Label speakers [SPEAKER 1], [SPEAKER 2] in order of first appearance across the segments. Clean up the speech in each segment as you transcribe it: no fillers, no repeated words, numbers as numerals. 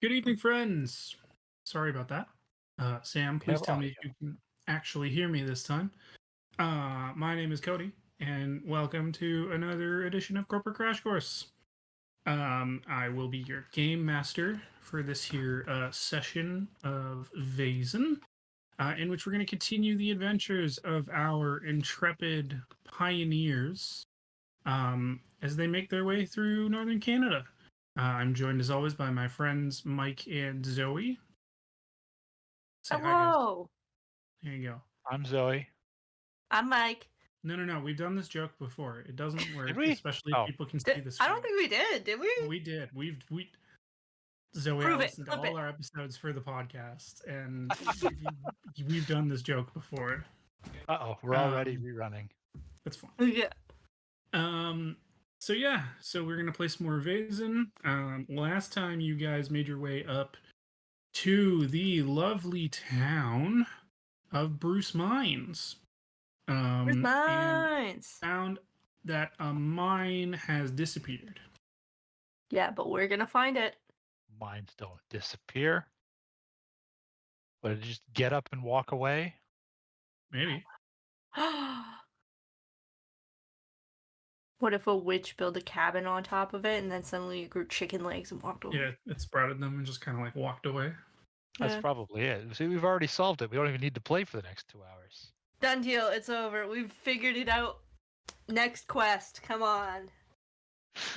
[SPEAKER 1] Good evening, friends. Sorry about that. Sam, please tell me if you can actually hear me this time. My name is Cody, and welcome to another edition of Corporate Crash Course. I will be your game master for this here session of Vaesen, in which we're going to continue the adventures of our intrepid pioneers as they make their way through northern Canada. I'm joined as always by my friends Mike and Zoe. Say hi, guys.
[SPEAKER 2] Hello.
[SPEAKER 1] There you go.
[SPEAKER 3] I'm Zoe.
[SPEAKER 2] I'm Mike.
[SPEAKER 1] No. We've done this joke before. It doesn't work,
[SPEAKER 3] Did we?
[SPEAKER 1] especially if people can see the
[SPEAKER 2] I
[SPEAKER 1] screen.
[SPEAKER 2] don't think we did we?
[SPEAKER 1] We did. We Zoe,
[SPEAKER 2] Prove
[SPEAKER 1] I
[SPEAKER 2] it.
[SPEAKER 1] listened to
[SPEAKER 2] Flip
[SPEAKER 1] all
[SPEAKER 2] it.
[SPEAKER 1] our episodes for the podcast, and we've done this joke before.
[SPEAKER 3] We're already rerunning.
[SPEAKER 1] That's fine.
[SPEAKER 2] Yeah.
[SPEAKER 1] So we're gonna play some more Vaesen. Last time you guys made your way up to the lovely town of Bruce Mines.
[SPEAKER 2] Where's
[SPEAKER 1] And
[SPEAKER 2] mines?
[SPEAKER 1] found that a mine has disappeared.
[SPEAKER 2] Yeah, but we're gonna find it.
[SPEAKER 3] Mines don't disappear. But just get up and walk away.
[SPEAKER 1] Maybe.
[SPEAKER 2] What if a witch built a cabin on top of it and then suddenly it grew chicken legs and walked over?
[SPEAKER 1] Yeah, it sprouted them and just kind of like walked away.
[SPEAKER 3] That's
[SPEAKER 2] Yeah.
[SPEAKER 3] probably it. See, we've already solved it. We don't even need to play for the next 2 hours.
[SPEAKER 2] Done deal. It's over. We've figured it out. Next quest. Come on.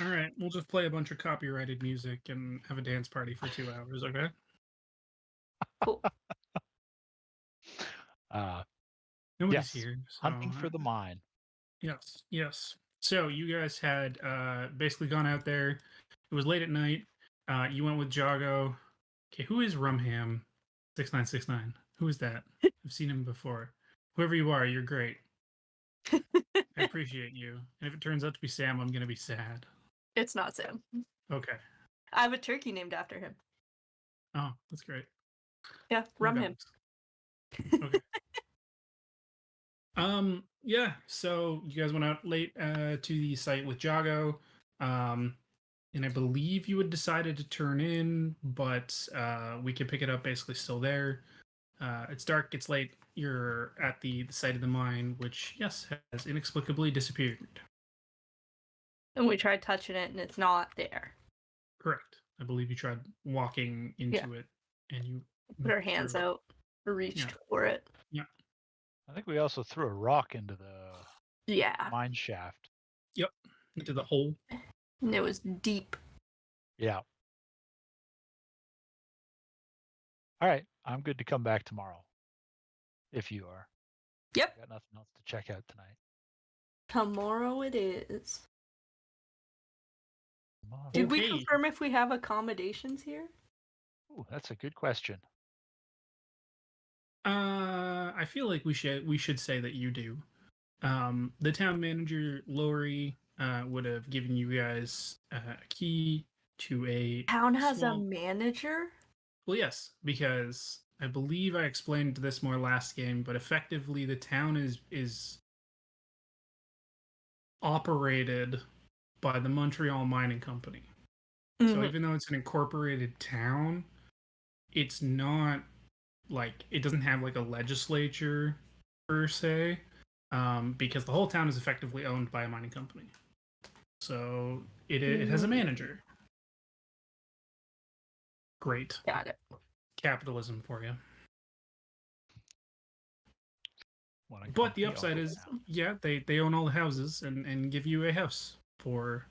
[SPEAKER 1] All right, we'll just play a bunch of copyrighted music and have a dance party for 2 hours, okay?
[SPEAKER 2] Cool.
[SPEAKER 1] Nobody's
[SPEAKER 3] Yes,
[SPEAKER 1] here. So,
[SPEAKER 3] hunting for the mine.
[SPEAKER 1] Yes. So you guys had basically gone out there. It was late at night. You went with Jago. Okay, who is Rumham 6969? Who is that? I've seen him before. Whoever you are, you're great. I appreciate you. And if it turns out to be Sam, I'm gonna be sad.
[SPEAKER 2] It's not Sam.
[SPEAKER 1] Okay.
[SPEAKER 2] I have a turkey named after him.
[SPEAKER 1] Oh, that's great.
[SPEAKER 2] Yeah, rum him.
[SPEAKER 1] Okay. Yeah, so you guys went out late to the site with Jago. And I believe you had decided to turn in, but we could pick it up basically still there. It's dark, it's late. You're at the site of the mine, which, yes, has inexplicably disappeared.
[SPEAKER 2] And we tried touching it and it's not there.
[SPEAKER 1] Correct. I believe you tried walking into it and you
[SPEAKER 2] Put our hands
[SPEAKER 1] threw it.
[SPEAKER 2] out, reached for it.
[SPEAKER 3] I think we also threw a rock into the
[SPEAKER 2] Yeah.
[SPEAKER 3] mine shaft.
[SPEAKER 1] Yep. Into the hole.
[SPEAKER 2] And it was deep.
[SPEAKER 3] Yeah. All right. I'm good to come back tomorrow. If you are.
[SPEAKER 2] Yep.
[SPEAKER 3] Got nothing else to check out tonight.
[SPEAKER 2] Tomorrow it is.
[SPEAKER 3] Tomorrow.
[SPEAKER 2] Did we
[SPEAKER 1] Okay.
[SPEAKER 2] confirm if we have accommodations here?
[SPEAKER 3] Ooh, that's a good question.
[SPEAKER 1] I feel like we should say that you do. The town manager, Lori, would have given you guys a key to a
[SPEAKER 2] Town has
[SPEAKER 1] small...
[SPEAKER 2] a manager?
[SPEAKER 1] Well, yes, because I believe I explained this more last game, but effectively the town is operated by the Montreal Mining Company.
[SPEAKER 2] Mm-hmm.
[SPEAKER 1] So even though it's an incorporated town, it's not like it doesn't have like a legislature per se, because the whole town is effectively owned by a mining company. So it has a manager. Great.
[SPEAKER 2] Got it.
[SPEAKER 1] Capitalism for you.
[SPEAKER 3] Wanna
[SPEAKER 1] But the
[SPEAKER 3] company
[SPEAKER 1] upside
[SPEAKER 3] over
[SPEAKER 1] is,
[SPEAKER 3] now.
[SPEAKER 1] yeah, they own all the houses and give you a house for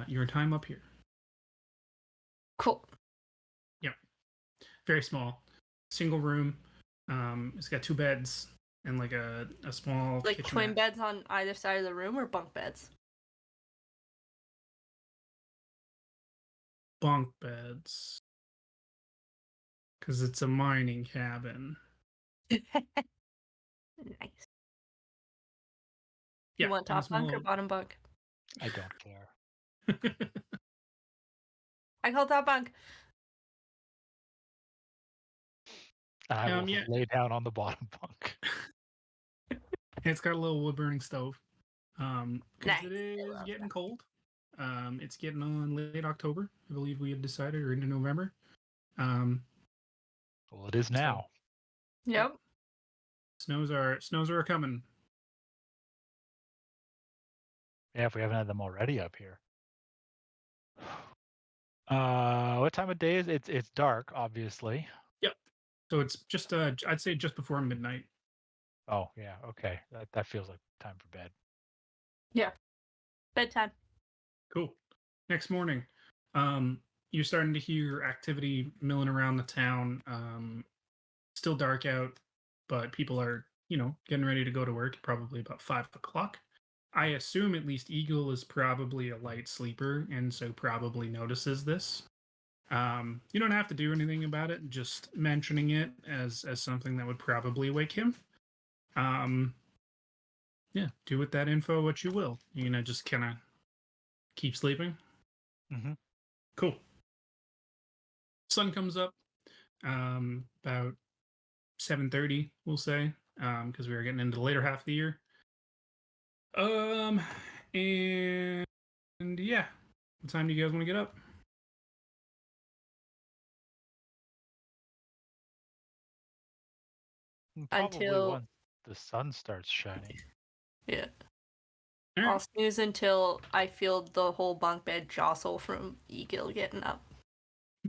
[SPEAKER 1] your time up here.
[SPEAKER 2] Cool.
[SPEAKER 1] Very small, single room. It's got 2 beds and like a small
[SPEAKER 2] Like
[SPEAKER 1] kitchenette.
[SPEAKER 2] twin beds on either side of the room or bunk beds?
[SPEAKER 1] Bunk beds. Because it's a mining cabin.
[SPEAKER 2] Nice.
[SPEAKER 1] Yeah,
[SPEAKER 2] You want
[SPEAKER 1] and a
[SPEAKER 2] top bunk or
[SPEAKER 1] small-
[SPEAKER 2] bottom bunk?
[SPEAKER 3] I don't care.
[SPEAKER 2] I call top bunk.
[SPEAKER 3] I will
[SPEAKER 1] yeah.
[SPEAKER 3] lay down on the bottom bunk.
[SPEAKER 1] It's got a little wood burning stove. Because
[SPEAKER 2] Nice.
[SPEAKER 1] it
[SPEAKER 2] I
[SPEAKER 1] is
[SPEAKER 2] love
[SPEAKER 1] getting
[SPEAKER 2] that.
[SPEAKER 1] cold. It's getting on late October, I believe we had decided, or into November.
[SPEAKER 3] Well, it is now.
[SPEAKER 2] Yep.
[SPEAKER 1] Snows are coming.
[SPEAKER 3] Yeah, if we haven't had them already up here. What time of day is it? It's dark, obviously.
[SPEAKER 1] Yep. So it's just I'd say just before midnight.
[SPEAKER 3] Oh yeah, okay. That feels like time for bed.
[SPEAKER 2] Yeah. Bedtime.
[SPEAKER 1] Cool. Next morning, you're starting to hear activity milling around the town. Still dark out, but people are, getting ready to go to work. Probably about 5 o'clock. I assume at least Eagle is probably a light sleeper, and so probably notices this. You don't have to do anything about it. Just mentioning it as something that would probably wake him. Yeah, do with that info what you will. You're gonna just kind of keep sleeping.
[SPEAKER 3] Mm-hmm.
[SPEAKER 1] Cool. Sun comes up about 7:30, we'll say, because we are getting into the later half of the year. And yeah, what time do you guys want to get up?
[SPEAKER 3] Probably
[SPEAKER 2] Until-
[SPEAKER 3] once the sun starts shining.
[SPEAKER 2] Yeah.
[SPEAKER 1] All
[SPEAKER 2] I'll
[SPEAKER 1] right.
[SPEAKER 2] snooze until I feel the whole bunk bed jostle from Egil getting up.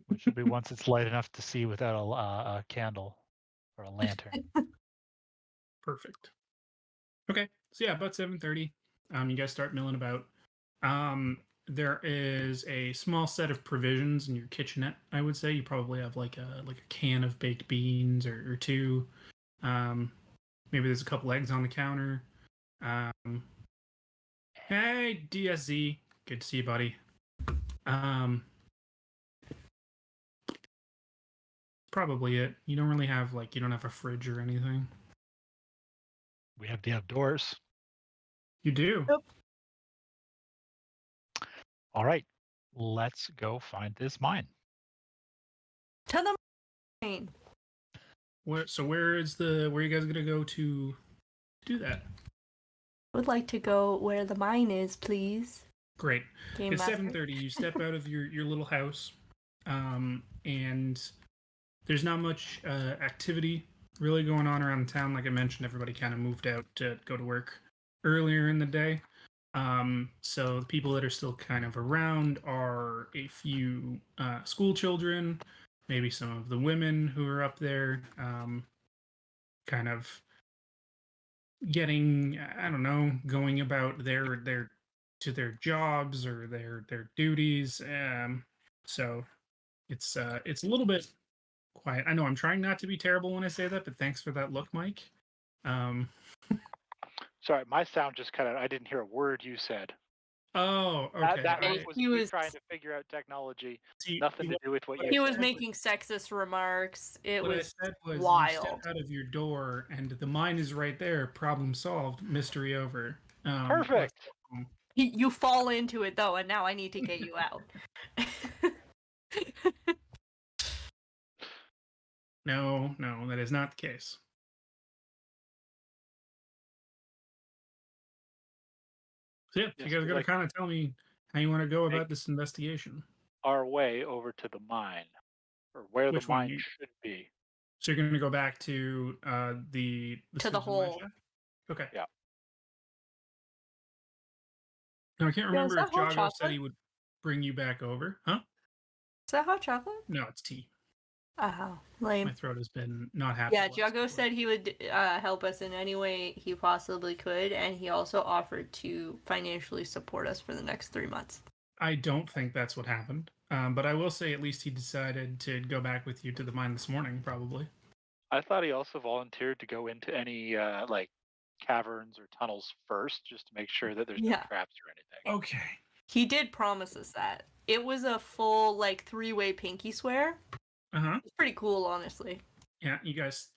[SPEAKER 3] Which will be once it's light enough to see without a candle or a lantern.
[SPEAKER 1] Perfect. Okay, so yeah, about 7:30. You guys start milling about. There is a small set of provisions in your kitchenette. I would say you probably have like a can of baked beans or two. Maybe there's a couple eggs on the counter. Hey DSZ, good to see you, buddy. Probably it. You don't really have you don't have a fridge or anything.
[SPEAKER 3] We have the outdoors.
[SPEAKER 1] You do.
[SPEAKER 2] Yep.
[SPEAKER 3] All right, let's go find this mine.
[SPEAKER 2] To the mine.
[SPEAKER 1] Where are you guys gonna go to do that?
[SPEAKER 2] Would like to go where the mine is, please.
[SPEAKER 1] Great.
[SPEAKER 2] Game
[SPEAKER 1] It's
[SPEAKER 2] master.
[SPEAKER 1] 7:30. You step out of your little house, and there's not much activity really going on around the town. Like I mentioned, everybody kind of moved out to go to work earlier in the day. So the people that are still kind of around are a few school children, maybe some of the women who are up there, kind of getting, I don't know, going about their to their jobs or their duties. So it's a little bit quiet. I know I'm trying not to be terrible when I say that, but thanks for that look, Mike.
[SPEAKER 4] Sorry, my sound just cut out. I didn't hear a word you said.
[SPEAKER 1] Oh, okay.
[SPEAKER 4] That
[SPEAKER 2] I-
[SPEAKER 4] was
[SPEAKER 2] he
[SPEAKER 4] me
[SPEAKER 2] was-
[SPEAKER 4] trying to figure out technology.
[SPEAKER 1] See,
[SPEAKER 4] Nothing to do with what you
[SPEAKER 2] He
[SPEAKER 4] said.
[SPEAKER 2] was making sexist remarks. It
[SPEAKER 1] what
[SPEAKER 2] was
[SPEAKER 1] I said was you
[SPEAKER 2] wild.
[SPEAKER 1] step out of your door and the mine is right there. Problem solved. Mystery over.
[SPEAKER 4] Perfect.
[SPEAKER 2] You fall into it though, and now I need to get you out.
[SPEAKER 1] No, that is not the case. So yeah,
[SPEAKER 4] Yes,
[SPEAKER 1] you guys
[SPEAKER 4] we'd
[SPEAKER 1] got to
[SPEAKER 4] like
[SPEAKER 1] kind of tell me how you want to go
[SPEAKER 4] Make-
[SPEAKER 1] about this investigation.
[SPEAKER 4] our way over to the mine, or where
[SPEAKER 1] Which
[SPEAKER 4] the
[SPEAKER 1] one?
[SPEAKER 4] mine should be.
[SPEAKER 1] So you're going to go back to the
[SPEAKER 2] To the
[SPEAKER 1] Susan mine
[SPEAKER 2] hole.
[SPEAKER 1] shaft? Okay.
[SPEAKER 4] Yeah.
[SPEAKER 1] Now, I can't remember
[SPEAKER 2] that
[SPEAKER 1] if
[SPEAKER 2] hot
[SPEAKER 1] Jago said
[SPEAKER 2] chocolate?
[SPEAKER 1] he would bring you back over. Huh?
[SPEAKER 2] Is that hot chocolate?
[SPEAKER 1] No, it's tea.
[SPEAKER 2] Oh,
[SPEAKER 1] My
[SPEAKER 2] lame.
[SPEAKER 1] throat has been not happy.
[SPEAKER 2] Yeah,
[SPEAKER 1] the last
[SPEAKER 2] Jago
[SPEAKER 1] couple
[SPEAKER 2] said he would help us in any way he possibly could, and he also offered to financially support us for the next 3 months.
[SPEAKER 1] I don't think that's what happened. But I will say at least he decided to go back with you to the mine this morning, probably.
[SPEAKER 4] I thought he also volunteered to go into any like caverns or tunnels first, just to make sure that there's no
[SPEAKER 2] Yeah.
[SPEAKER 4] traps or anything.
[SPEAKER 1] Okay.
[SPEAKER 2] He did promise us that. It was a full, like, 3-way pinky swear.
[SPEAKER 1] Uh-huh.
[SPEAKER 2] It's pretty cool, honestly.
[SPEAKER 1] Yeah, you guys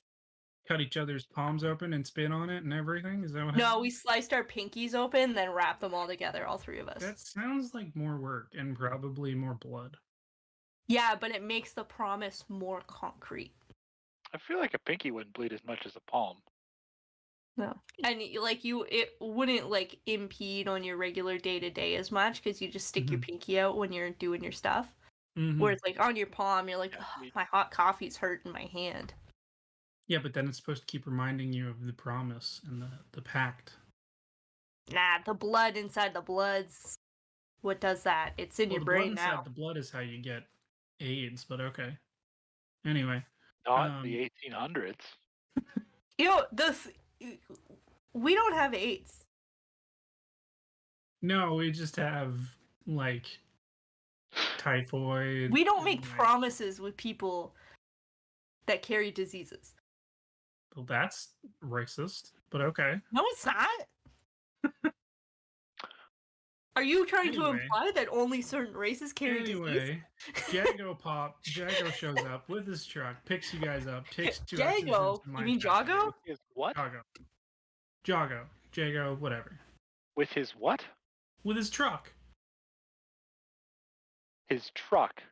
[SPEAKER 1] cut each other's palms open and spit on it and everything? Is that what
[SPEAKER 2] No,
[SPEAKER 1] happened?
[SPEAKER 2] we sliced our pinkies open, then wrapped them all together, all 3 of us.
[SPEAKER 1] That sounds like more work and probably more blood.
[SPEAKER 2] Yeah, but it makes the promise more concrete.
[SPEAKER 4] I feel like a pinky wouldn't bleed as much as a palm.
[SPEAKER 2] No. And it wouldn't like impede on your regular day to day as much because you just stick your pinky out when you're doing your stuff. where it's like on your palm. You're like,
[SPEAKER 4] Yeah,
[SPEAKER 2] "Ugh,
[SPEAKER 4] we-
[SPEAKER 2] my hot coffee's hurting my hand."
[SPEAKER 1] Yeah, but then it's supposed to keep reminding you of the promise and the pact.
[SPEAKER 2] Nah, the blood inside the blood's what does that. It's in
[SPEAKER 1] Well,
[SPEAKER 2] your
[SPEAKER 1] the blood
[SPEAKER 2] brain
[SPEAKER 1] inside
[SPEAKER 2] now.
[SPEAKER 1] the blood is how you get AIDS, but okay. Anyway,
[SPEAKER 4] not the 1800s.
[SPEAKER 2] You know, we don't have AIDS.
[SPEAKER 1] no, we just have like typhoid.
[SPEAKER 2] We don't
[SPEAKER 1] and,
[SPEAKER 2] make
[SPEAKER 1] like-
[SPEAKER 2] promises with people that carry diseases.
[SPEAKER 1] Well, that's racist, but okay.
[SPEAKER 2] No, it's not. Are you trying to
[SPEAKER 1] Anyway.
[SPEAKER 2] imply that only certain races carry disease?
[SPEAKER 1] Anyway, Jago shows up with his truck, picks you guys up, takes two oxygen
[SPEAKER 2] Jago?
[SPEAKER 1] to my
[SPEAKER 2] You mean
[SPEAKER 1] shaft.
[SPEAKER 2] Jago?
[SPEAKER 4] With his what?
[SPEAKER 1] Jago, whatever.
[SPEAKER 4] With his what?
[SPEAKER 1] With his truck.
[SPEAKER 4] His truck.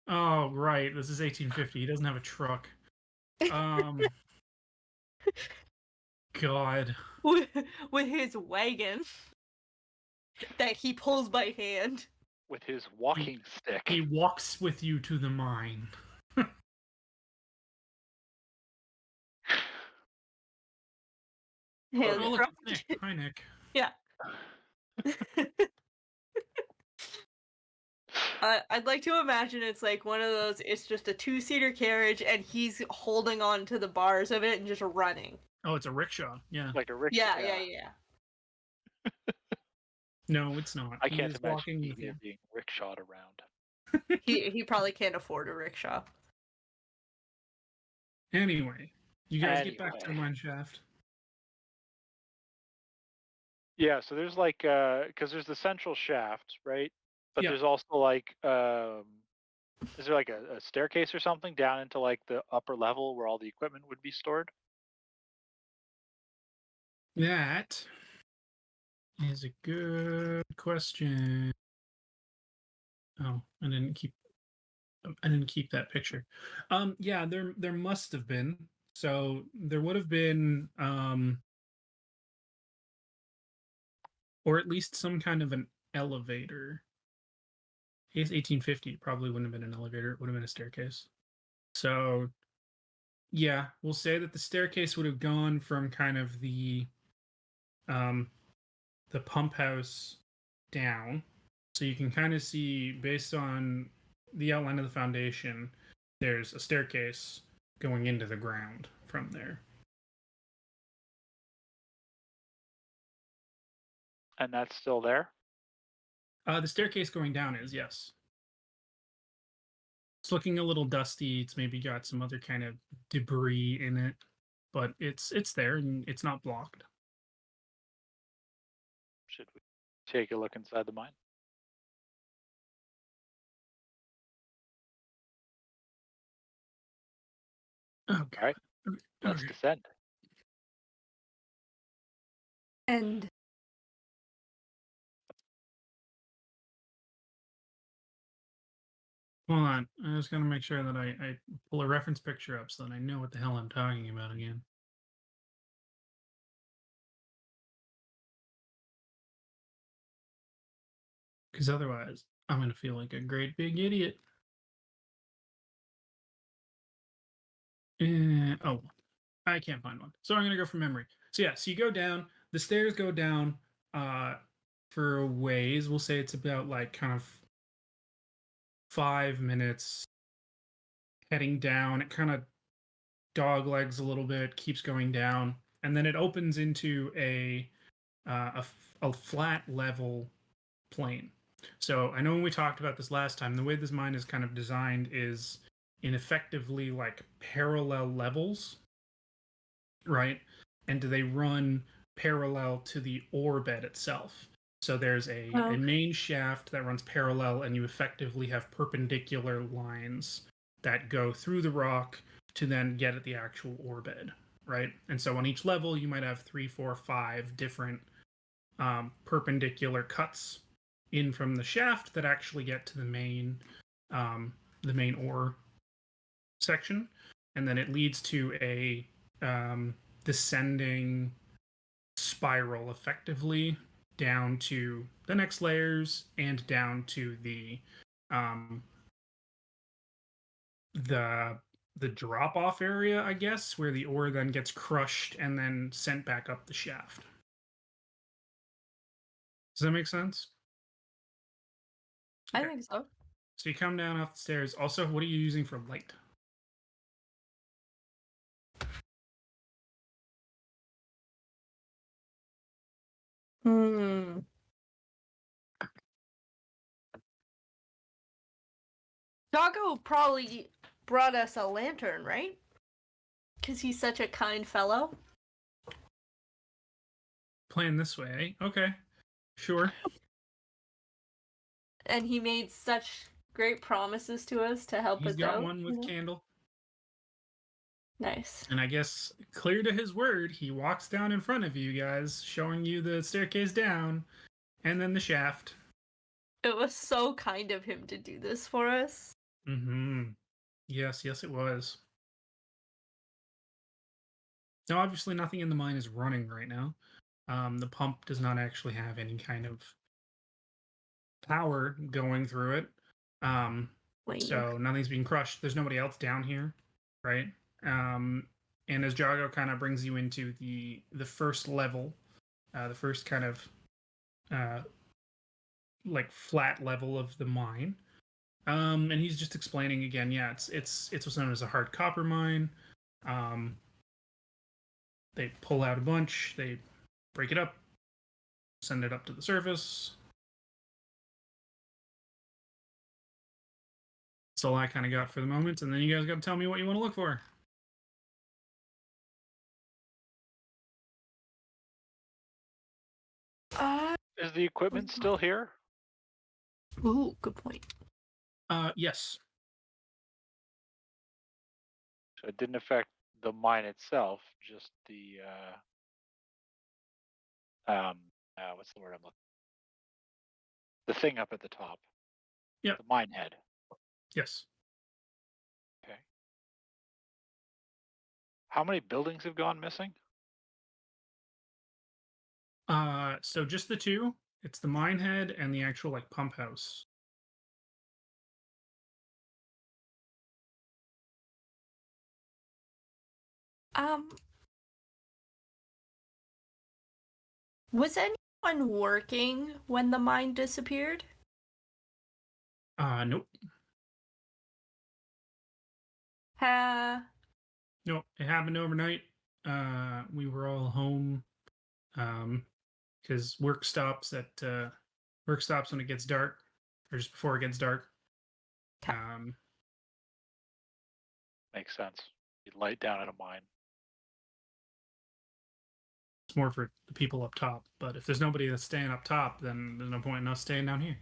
[SPEAKER 1] Oh, right. This is 1850. He doesn't have a truck. God.
[SPEAKER 2] With his wagon that he pulls by hand.
[SPEAKER 4] With his walking stick.
[SPEAKER 1] He walks with you to the mine.
[SPEAKER 2] Yeah,
[SPEAKER 1] Oh, look, it's Nick. Hi, Nick.
[SPEAKER 2] Yeah. I'd like to imagine it's like one of those, it's just a two-seater carriage and he's holding on to the bars of it and just running.
[SPEAKER 1] Oh, it's a rickshaw. Yeah.
[SPEAKER 4] Like a rickshaw.
[SPEAKER 2] Yeah.
[SPEAKER 1] No, it's not.
[SPEAKER 4] I
[SPEAKER 1] He
[SPEAKER 4] can't
[SPEAKER 1] is
[SPEAKER 4] imagine
[SPEAKER 1] walking with you.
[SPEAKER 4] Enid being rickshawed around.
[SPEAKER 2] He probably can't afford a rickshaw.
[SPEAKER 1] Anyway, you guys get back to the
[SPEAKER 4] Anyway.
[SPEAKER 1] mine shaft.
[SPEAKER 4] Yeah, so there's like because there's the central shaft, right? But
[SPEAKER 1] Yeah.
[SPEAKER 4] there's also like is there like a staircase or something down into like the upper level where all the equipment would be stored?
[SPEAKER 1] That is a good question. Oh, I didn't keep that picture. Yeah, there must have been. So there would have been or at least some kind of an elevator. I guess 1850 probably wouldn't have been an elevator, it would have been a staircase. So yeah, we'll say that the staircase would have gone from kind of the pump house down. So you can kind of see, based on the outline of the foundation, there's a staircase going into the ground from there.
[SPEAKER 4] And that's still there?
[SPEAKER 1] The staircase going down is, yes. It's looking a little dusty. It's maybe got some other kind of debris in it, but it's there and it's not blocked.
[SPEAKER 4] Should we take a look inside the mine?
[SPEAKER 1] Okay.
[SPEAKER 4] All right. Let's
[SPEAKER 1] Okay.
[SPEAKER 4] descend.
[SPEAKER 2] And
[SPEAKER 1] Hold on. I just gotta make sure that I pull a reference picture up so that I know what the hell I'm talking about again. Because otherwise, I'm gonna feel like a great big idiot. Oh, I can't find one. So I'm gonna go from memory. So yeah, so you go down, the stairs go down for a ways. We'll say it's about like kind of 5 minutes heading down. It kind of dog legs a little bit, keeps going down, and then it opens into a flat level plane. So I know when we talked about this last time, the way this mine is kind of designed is in effectively like parallel levels, right? And they run parallel to the ore bed itself. So there's a main shaft that runs parallel, and you effectively have perpendicular lines that go through the rock to then get at the actual ore bed, right? And so on each level, you might have 3, 4, 5 different perpendicular cuts in from the shaft that actually get to the main ore section, and then it leads to a descending spiral effectively down to the next layers and down to the the drop off area, I guess, where the ore then gets crushed and then sent back up the shaft. Does that make sense?
[SPEAKER 2] I
[SPEAKER 1] Okay.
[SPEAKER 2] think so.
[SPEAKER 1] So you come down off the stairs. Also, what are you using for light?
[SPEAKER 2] Hmm. Doggo probably brought us a lantern, right? Because he's such a kind fellow.
[SPEAKER 1] Playing this way, eh? Okay. Sure.
[SPEAKER 2] And he made such great promises to us to help
[SPEAKER 1] He's
[SPEAKER 2] us
[SPEAKER 1] got
[SPEAKER 2] out.
[SPEAKER 1] one with candle.
[SPEAKER 2] Nice.
[SPEAKER 1] And I guess, clear to his word, he walks down in front of you guys, showing you the staircase down, and then the shaft.
[SPEAKER 2] It was so kind of him to do this for us.
[SPEAKER 1] Mm-hmm. Yes, it was. Now, obviously, nothing in the mine is running right now. The pump does not actually have any kind of power going through it. So nothing's being crushed. There's nobody else down here, right? And as Jago kind of brings you into the first level, the first kind of like flat level of the mine, and he's just explaining again. Yeah, it's what's known as a hard copper mine. They pull out a bunch, they break it up, send it up to the surface. That's all I kind of got for the moment, and then you guys got to tell me what you want to look for.
[SPEAKER 4] Is the equipment still here?
[SPEAKER 2] Ooh, good point.
[SPEAKER 1] Yes.
[SPEAKER 4] So it didn't affect the mine itself, just the what's the word I'm looking? The thing up at the top.
[SPEAKER 1] Yep.
[SPEAKER 4] The mine head.
[SPEAKER 1] Yes.
[SPEAKER 4] Okay. How many buildings have gone missing?
[SPEAKER 1] So just the two. It's the mine head and the actual like pump house.
[SPEAKER 2] Was anyone working when the mine disappeared?
[SPEAKER 1] Nope. Nope. It happened overnight. We were all home. Because work stops when it gets dark, or just before it gets dark.
[SPEAKER 4] Makes sense. You light down at a mine.
[SPEAKER 1] It's more for the people up top. But if there's nobody that's staying up top, then there's no point in us staying down here.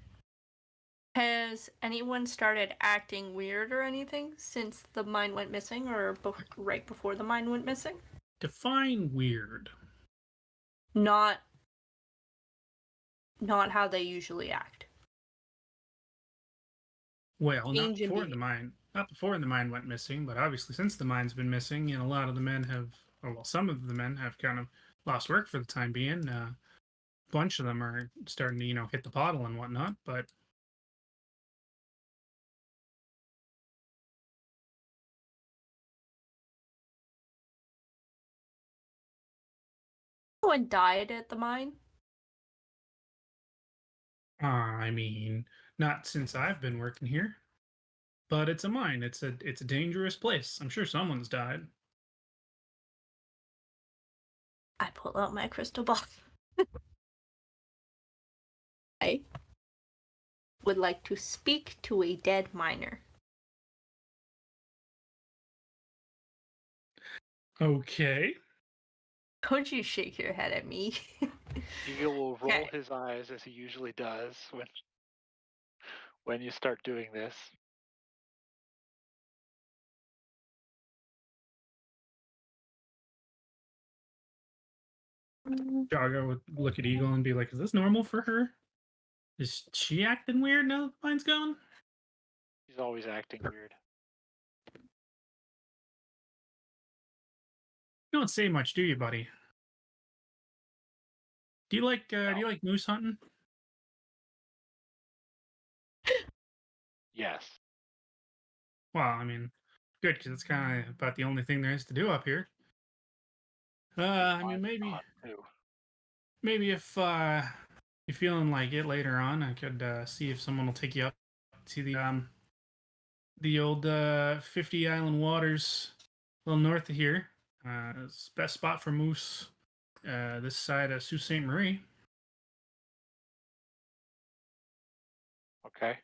[SPEAKER 2] Has anyone started acting weird or anything since the mine went missing, or right before the mine went missing?
[SPEAKER 1] Define weird.
[SPEAKER 2] Not how they usually act.
[SPEAKER 1] Well, not before the mine went missing, but obviously since the mine's been missing, and a lot of the men have, some of the men have kind of lost work for the time being. A bunch of them are starting to, hit the bottle and whatnot, but
[SPEAKER 2] Anyone died at the mine?
[SPEAKER 1] I mean, not since I've been working here. But it's a mine. It's a dangerous place. I'm sure someone's died.
[SPEAKER 2] I pull out my crystal ball. I would like to speak to a dead miner.
[SPEAKER 1] Okay.
[SPEAKER 2] Don't you shake your head at me.
[SPEAKER 4] Egil will roll his eyes as he usually does when you start doing this.
[SPEAKER 1] Jago would look at Eagle and be like, "Is this normal for her? Is she acting weird now that the mine's gone?"
[SPEAKER 4] He's always acting weird.
[SPEAKER 1] You don't say much, do you, buddy? Do you like moose hunting?
[SPEAKER 4] Yes.
[SPEAKER 1] Well, I mean, Good, because it's kind of about the only thing there is to do up here. I mean, maybe if you're feeling like it later on, I could see if someone will take you up to the old 50 Island Waters, a little north of here. It's the best spot for moose. This side of Sault Ste. Marie.
[SPEAKER 4] Okay.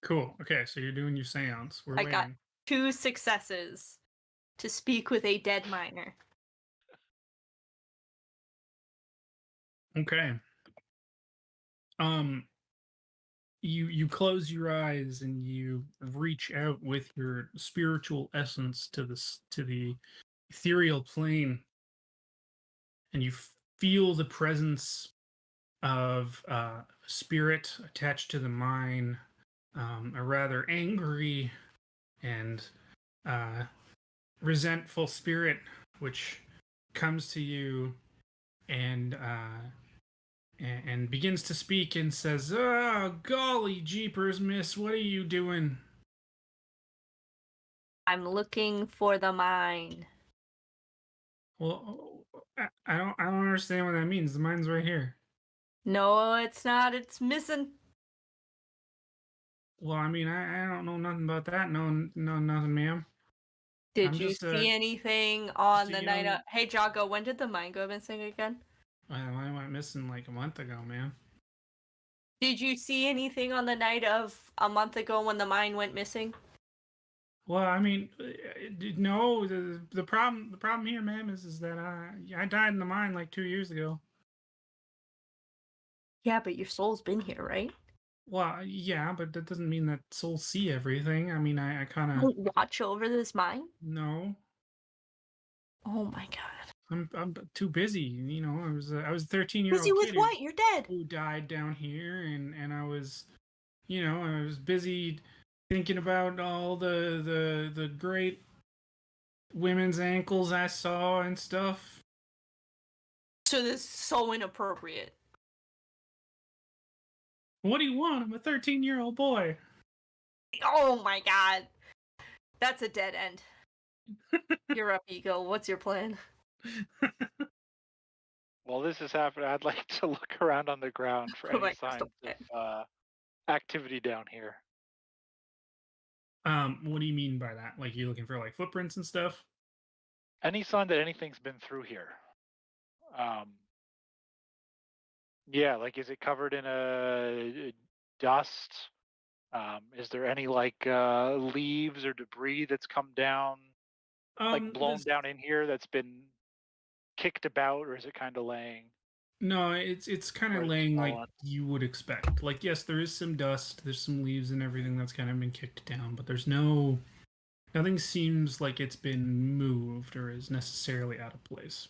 [SPEAKER 1] Cool. Okay, so you're doing your seance. We're waiting.
[SPEAKER 2] got 2 successes to speak with a dead miner.
[SPEAKER 1] Okay. You close your eyes and you reach out with your spiritual essence to the ethereal plane, and you feel the presence of spirit attached to the mine, a rather angry and resentful spirit which comes to you and begins to speak and says, "Oh, golly jeepers, miss, what are you doing?"
[SPEAKER 2] I'm looking for the mine.
[SPEAKER 1] Well, I don't understand what that means. The mine's right here.
[SPEAKER 2] No, it's not. It's missing.
[SPEAKER 1] Well, I mean, I don't know nothing about that. No, nothing, ma'am.
[SPEAKER 2] Did
[SPEAKER 1] I'm
[SPEAKER 2] you
[SPEAKER 1] just
[SPEAKER 2] see anything on
[SPEAKER 1] a
[SPEAKER 2] the night of...
[SPEAKER 1] young-
[SPEAKER 2] Hey, Jago, when did the mine go missing again?
[SPEAKER 1] I went missing like a month ago, man.
[SPEAKER 2] Did you see anything on the night of a month ago when the mine went missing?
[SPEAKER 1] Well, I mean, no. The problem here, ma'am, is that I died in the mine like 2 years ago.
[SPEAKER 2] Yeah, but your soul's been here, right?
[SPEAKER 1] Well, yeah, but that doesn't mean that souls see everything. I mean, I kind of
[SPEAKER 2] Don't watch over this mine?
[SPEAKER 1] no.
[SPEAKER 2] Oh my god.
[SPEAKER 1] I'm too busy. You know, I was a 13-year-old
[SPEAKER 2] Busy with
[SPEAKER 1] kid
[SPEAKER 2] what? You're dead.
[SPEAKER 1] who died down here, and I was, I was busy thinking about all the great women's ankles I saw and stuff.
[SPEAKER 2] So this is so inappropriate.
[SPEAKER 1] What do you want? I'm a 13-year-old boy.
[SPEAKER 2] Oh my god. That's a dead end. You're up, Eagle. What's your plan?
[SPEAKER 4] While this is happening, I'd like to look around on the ground for any
[SPEAKER 2] Like,
[SPEAKER 4] signs
[SPEAKER 2] stop
[SPEAKER 4] of activity down here.
[SPEAKER 1] What do you mean by that? Like, you looking for like footprints and stuff?
[SPEAKER 4] Any sign that anything's been through here? Yeah, like is it covered in a dust? Is there any like leaves or debris that's come down, like blown
[SPEAKER 1] This,
[SPEAKER 4] down in here that's been kicked about, or is it kind of laying?
[SPEAKER 1] no, it's kind of
[SPEAKER 4] Where it's
[SPEAKER 1] laying like
[SPEAKER 4] fallen?
[SPEAKER 1] you would expect. Like, yes, there is some dust, there's some leaves and everything that's kind of been kicked down, but there's nothing seems like it's been moved or is necessarily out of place.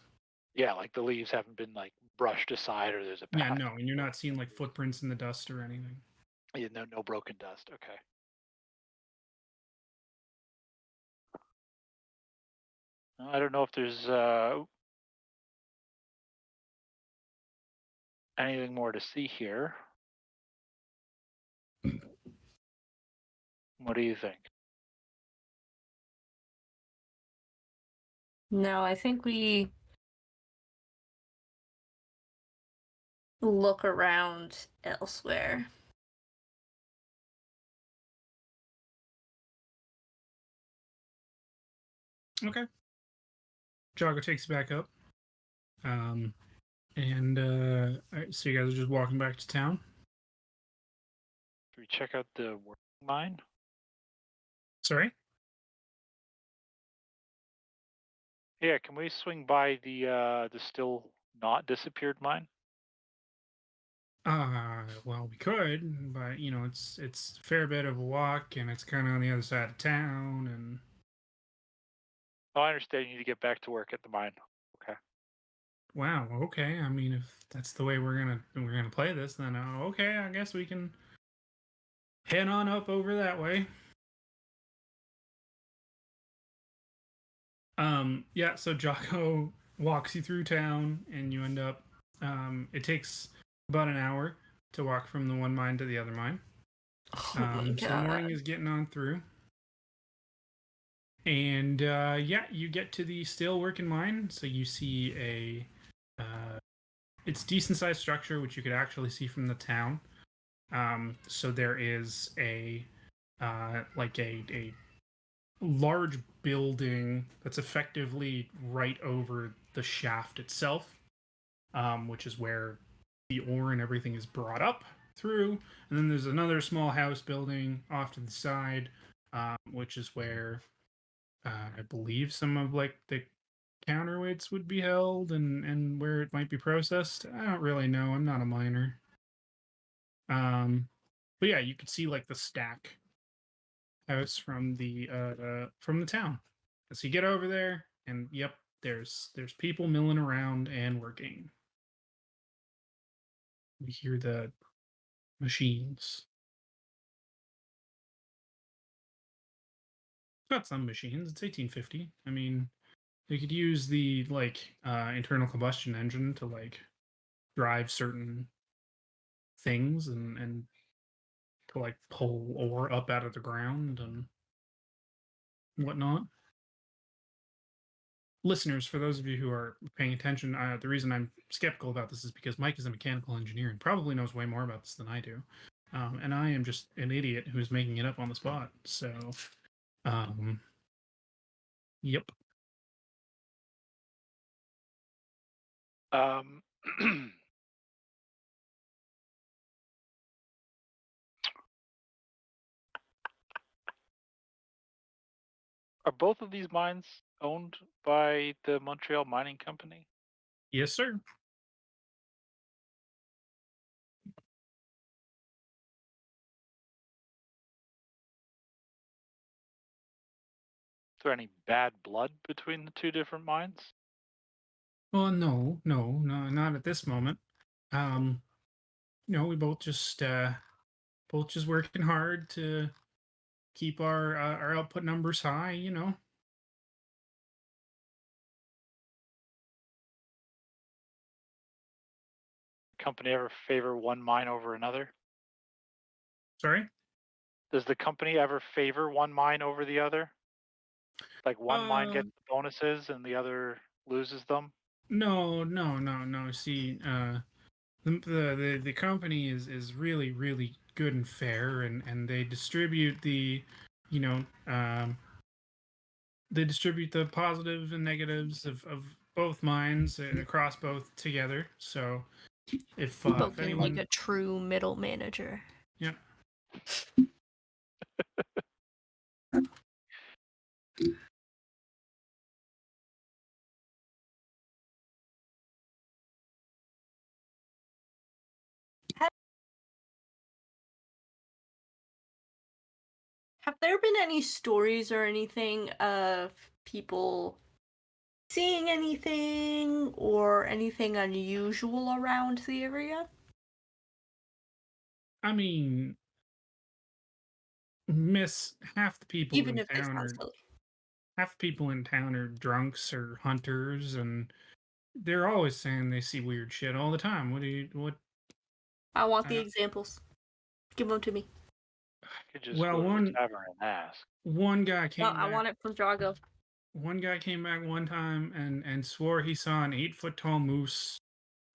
[SPEAKER 4] Yeah, like the leaves haven't been like brushed aside, or there's a
[SPEAKER 1] Yeah,
[SPEAKER 4] path.
[SPEAKER 1] no, and you're not seeing like footprints in the dust or anything.
[SPEAKER 4] Yeah, no broken dust. Okay. I don't know if there's anything more to see here. What do you think?
[SPEAKER 2] No, I think we look around elsewhere.
[SPEAKER 1] Okay. Jogger takes you back up. And all right, so you guys are just walking back to town.
[SPEAKER 4] Should we check out the working mine?
[SPEAKER 1] Sorry?
[SPEAKER 4] Yeah, can we swing by the still not disappeared mine?
[SPEAKER 1] Well, we could, but it's a fair bit of a walk, and it's kind of on the other side of town, and
[SPEAKER 4] Oh, I understand you need to get back to work at the mine. Okay.
[SPEAKER 1] wow, okay. I mean, if that's the way we're gonna play this, then okay, I guess we can head on up over that way. Yeah. So Jocko walks you through town, and you end up. It takes about an hour to walk from the one mine to the other mine.
[SPEAKER 2] Oh my
[SPEAKER 1] So morning
[SPEAKER 2] God.
[SPEAKER 1] is getting on through. And yeah, you get to the still working mine. So you see it's decent sized structure, which you could actually see from the town. So there is a large building that's effectively right over the shaft itself, which is where the ore and everything is brought up through. And then there's another small house building off to the side, which is where I believe some of like the counterweights would be held and where it might be processed. I don't really know. I'm not a miner. But yeah, you could see like the stack house from the town. So you get over there, and yep, there's people milling around and working. You hear the machines. Got some machines. It's 1850. I mean, they could use the internal combustion engine to like drive certain things and to like pull ore up out of the ground and whatnot. Listeners, for those of you who are paying attention, the reason I'm skeptical about this is because Mike is a mechanical engineer and probably knows way more about this than I do. And I am just an idiot who's making it up on the spot. So, yep.
[SPEAKER 4] Are both of these mines owned by the Montreal Mining Company?
[SPEAKER 1] Yes, sir.
[SPEAKER 4] Is there any bad blood between the two different mines?
[SPEAKER 1] Well, no, not at this moment. We both just working hard to keep our output numbers high.
[SPEAKER 4] Company ever favor one mine over another?
[SPEAKER 1] Sorry.
[SPEAKER 4] Does the company ever favor one mine over the other? Like one mine gets the bonuses and the other loses them?
[SPEAKER 1] No. See, the company is really really good and fair, and they distribute you know they distribute the positives and negatives of both mines across both together. So if
[SPEAKER 2] Spoken
[SPEAKER 1] anyone,
[SPEAKER 2] like a true middle manager.
[SPEAKER 1] yeah.
[SPEAKER 2] Have there been any stories or anything of people seeing anything or anything unusual around the area?
[SPEAKER 1] I mean, miss half the people
[SPEAKER 2] Even
[SPEAKER 1] in
[SPEAKER 2] if they
[SPEAKER 1] town
[SPEAKER 2] sound
[SPEAKER 1] are
[SPEAKER 2] silly.
[SPEAKER 1] half the people in town are drunks or hunters, and they're always saying they see weird shit all the time. What?
[SPEAKER 2] I want the examples. Give them to me.
[SPEAKER 4] You could just
[SPEAKER 1] Well,
[SPEAKER 4] go to the tavern and ask.
[SPEAKER 1] one guy
[SPEAKER 2] No,
[SPEAKER 1] came
[SPEAKER 2] I
[SPEAKER 1] back.
[SPEAKER 2] want it from Drago.
[SPEAKER 1] One guy came back one time and swore he saw an 8-foot tall moose.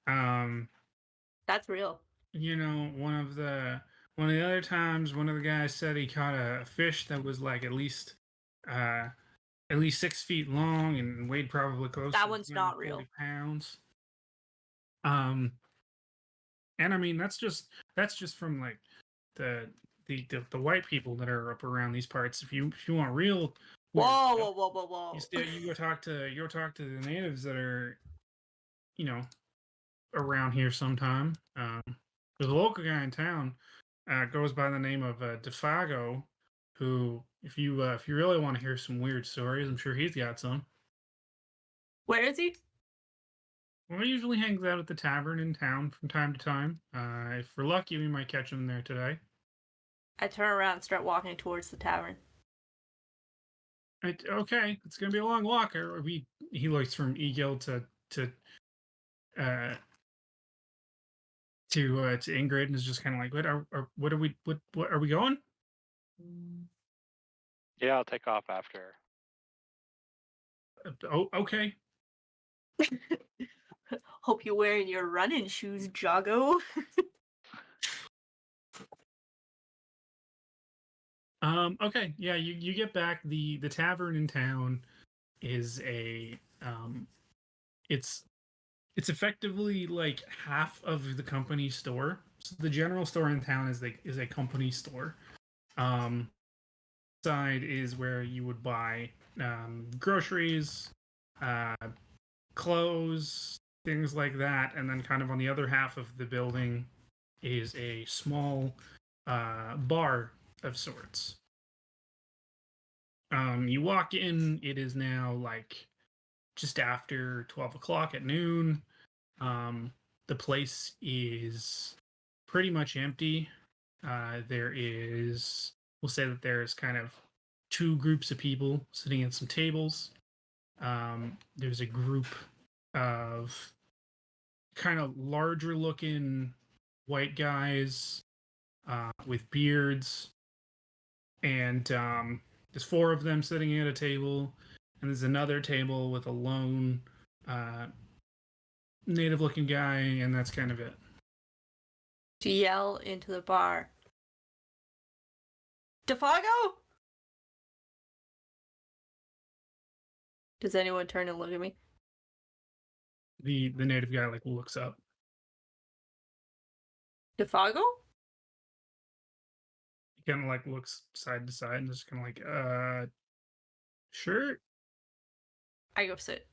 [SPEAKER 2] That's real.
[SPEAKER 1] One of the other times, one of the guys said he caught a fish that was like at least 6 feet long and weighed probably close
[SPEAKER 2] That
[SPEAKER 1] to
[SPEAKER 2] one's not real.
[SPEAKER 1] 40 pounds. And I mean that's just from like the white people that are up around these parts. If you want real weird stuff,
[SPEAKER 2] Whoa.
[SPEAKER 1] you go talk to the natives that are around here sometime. There's a local guy in town goes by the name of Defago, who if you really want to hear some weird stories, I'm sure he's got some.
[SPEAKER 2] Where is he?
[SPEAKER 1] Well, he usually hangs out at the tavern in town from time to time. If we're lucky, we might catch him there today.
[SPEAKER 2] I turn around and start walking towards the tavern.
[SPEAKER 1] Okay, it's gonna be a long walk. He looks from Egil to Ingrid and is just kind of like, what are we going?
[SPEAKER 4] Yeah, I'll take off after.
[SPEAKER 1] Oh, okay.
[SPEAKER 2] Hope you're wearing your running shoes, Jago.
[SPEAKER 1] Okay, yeah, you get back. The tavern in town is it's effectively like half of the company store. So the general store in town is a company store. Side is where you would buy groceries, clothes, things like that, and then kind of on the other half of the building is a small bar of sorts. You walk in, it is now like just after 12 o'clock at noon. The place is pretty much empty. We'll say that there's kind of two groups of people sitting at some tables. There's a group of kind of larger looking white guys with beards, and there's four of them sitting at a table, and there's another table with a lone native looking guy, and that's kind of it.
[SPEAKER 2] To yell into the bar, Defago? Does anyone turn and look at me?
[SPEAKER 1] The native guy like looks up.
[SPEAKER 2] Defago?
[SPEAKER 1] He kind of like looks side to side and just kind of like, sure.
[SPEAKER 2] I go sit.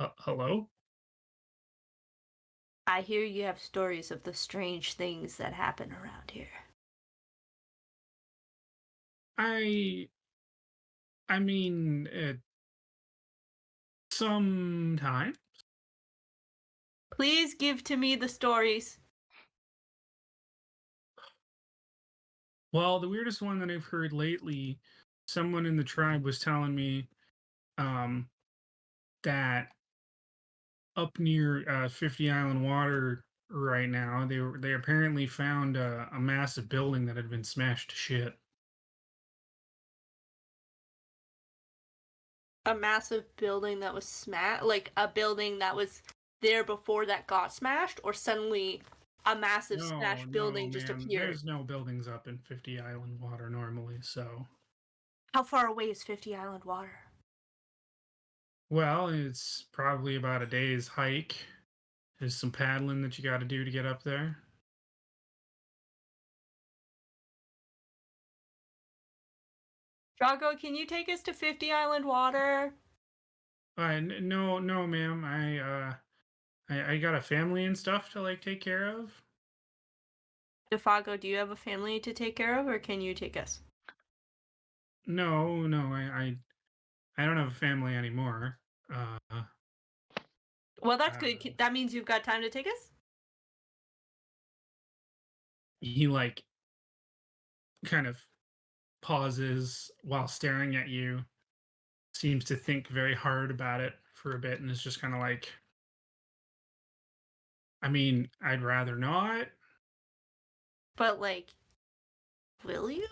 [SPEAKER 1] Hello?
[SPEAKER 2] I hear you have stories of the strange things that happen around here.
[SPEAKER 1] I mean, sometime.
[SPEAKER 2] Please give to me the stories.
[SPEAKER 1] Well, the weirdest one that I've heard lately, someone in the tribe was telling me that up near 50 Island Water right now, they apparently found a massive building that had been smashed to shit.
[SPEAKER 2] A massive building that was smashed? Like a building that was there before that got smashed? Or suddenly a massive smashed building just appeared?
[SPEAKER 1] There's no buildings up in 50 Island Water normally, so...
[SPEAKER 2] How far away is 50 Island Water?
[SPEAKER 1] Well, it's probably about a day's hike. There's some paddling that you got to do to get up there.
[SPEAKER 2] Drago, can you take us to 50 Island Water?
[SPEAKER 1] No, ma'am. I got a family and stuff to like take care of.
[SPEAKER 2] Defago, do you have a family to take care of, or can you take us?
[SPEAKER 1] No, I don't have a family anymore.
[SPEAKER 2] Well, that's good. That means you've got time to take us?
[SPEAKER 1] He like kind of pauses while staring at you, seems to think very hard about it for a bit, and is just kind of like, I mean, I'd rather not.
[SPEAKER 2] But, like, will you?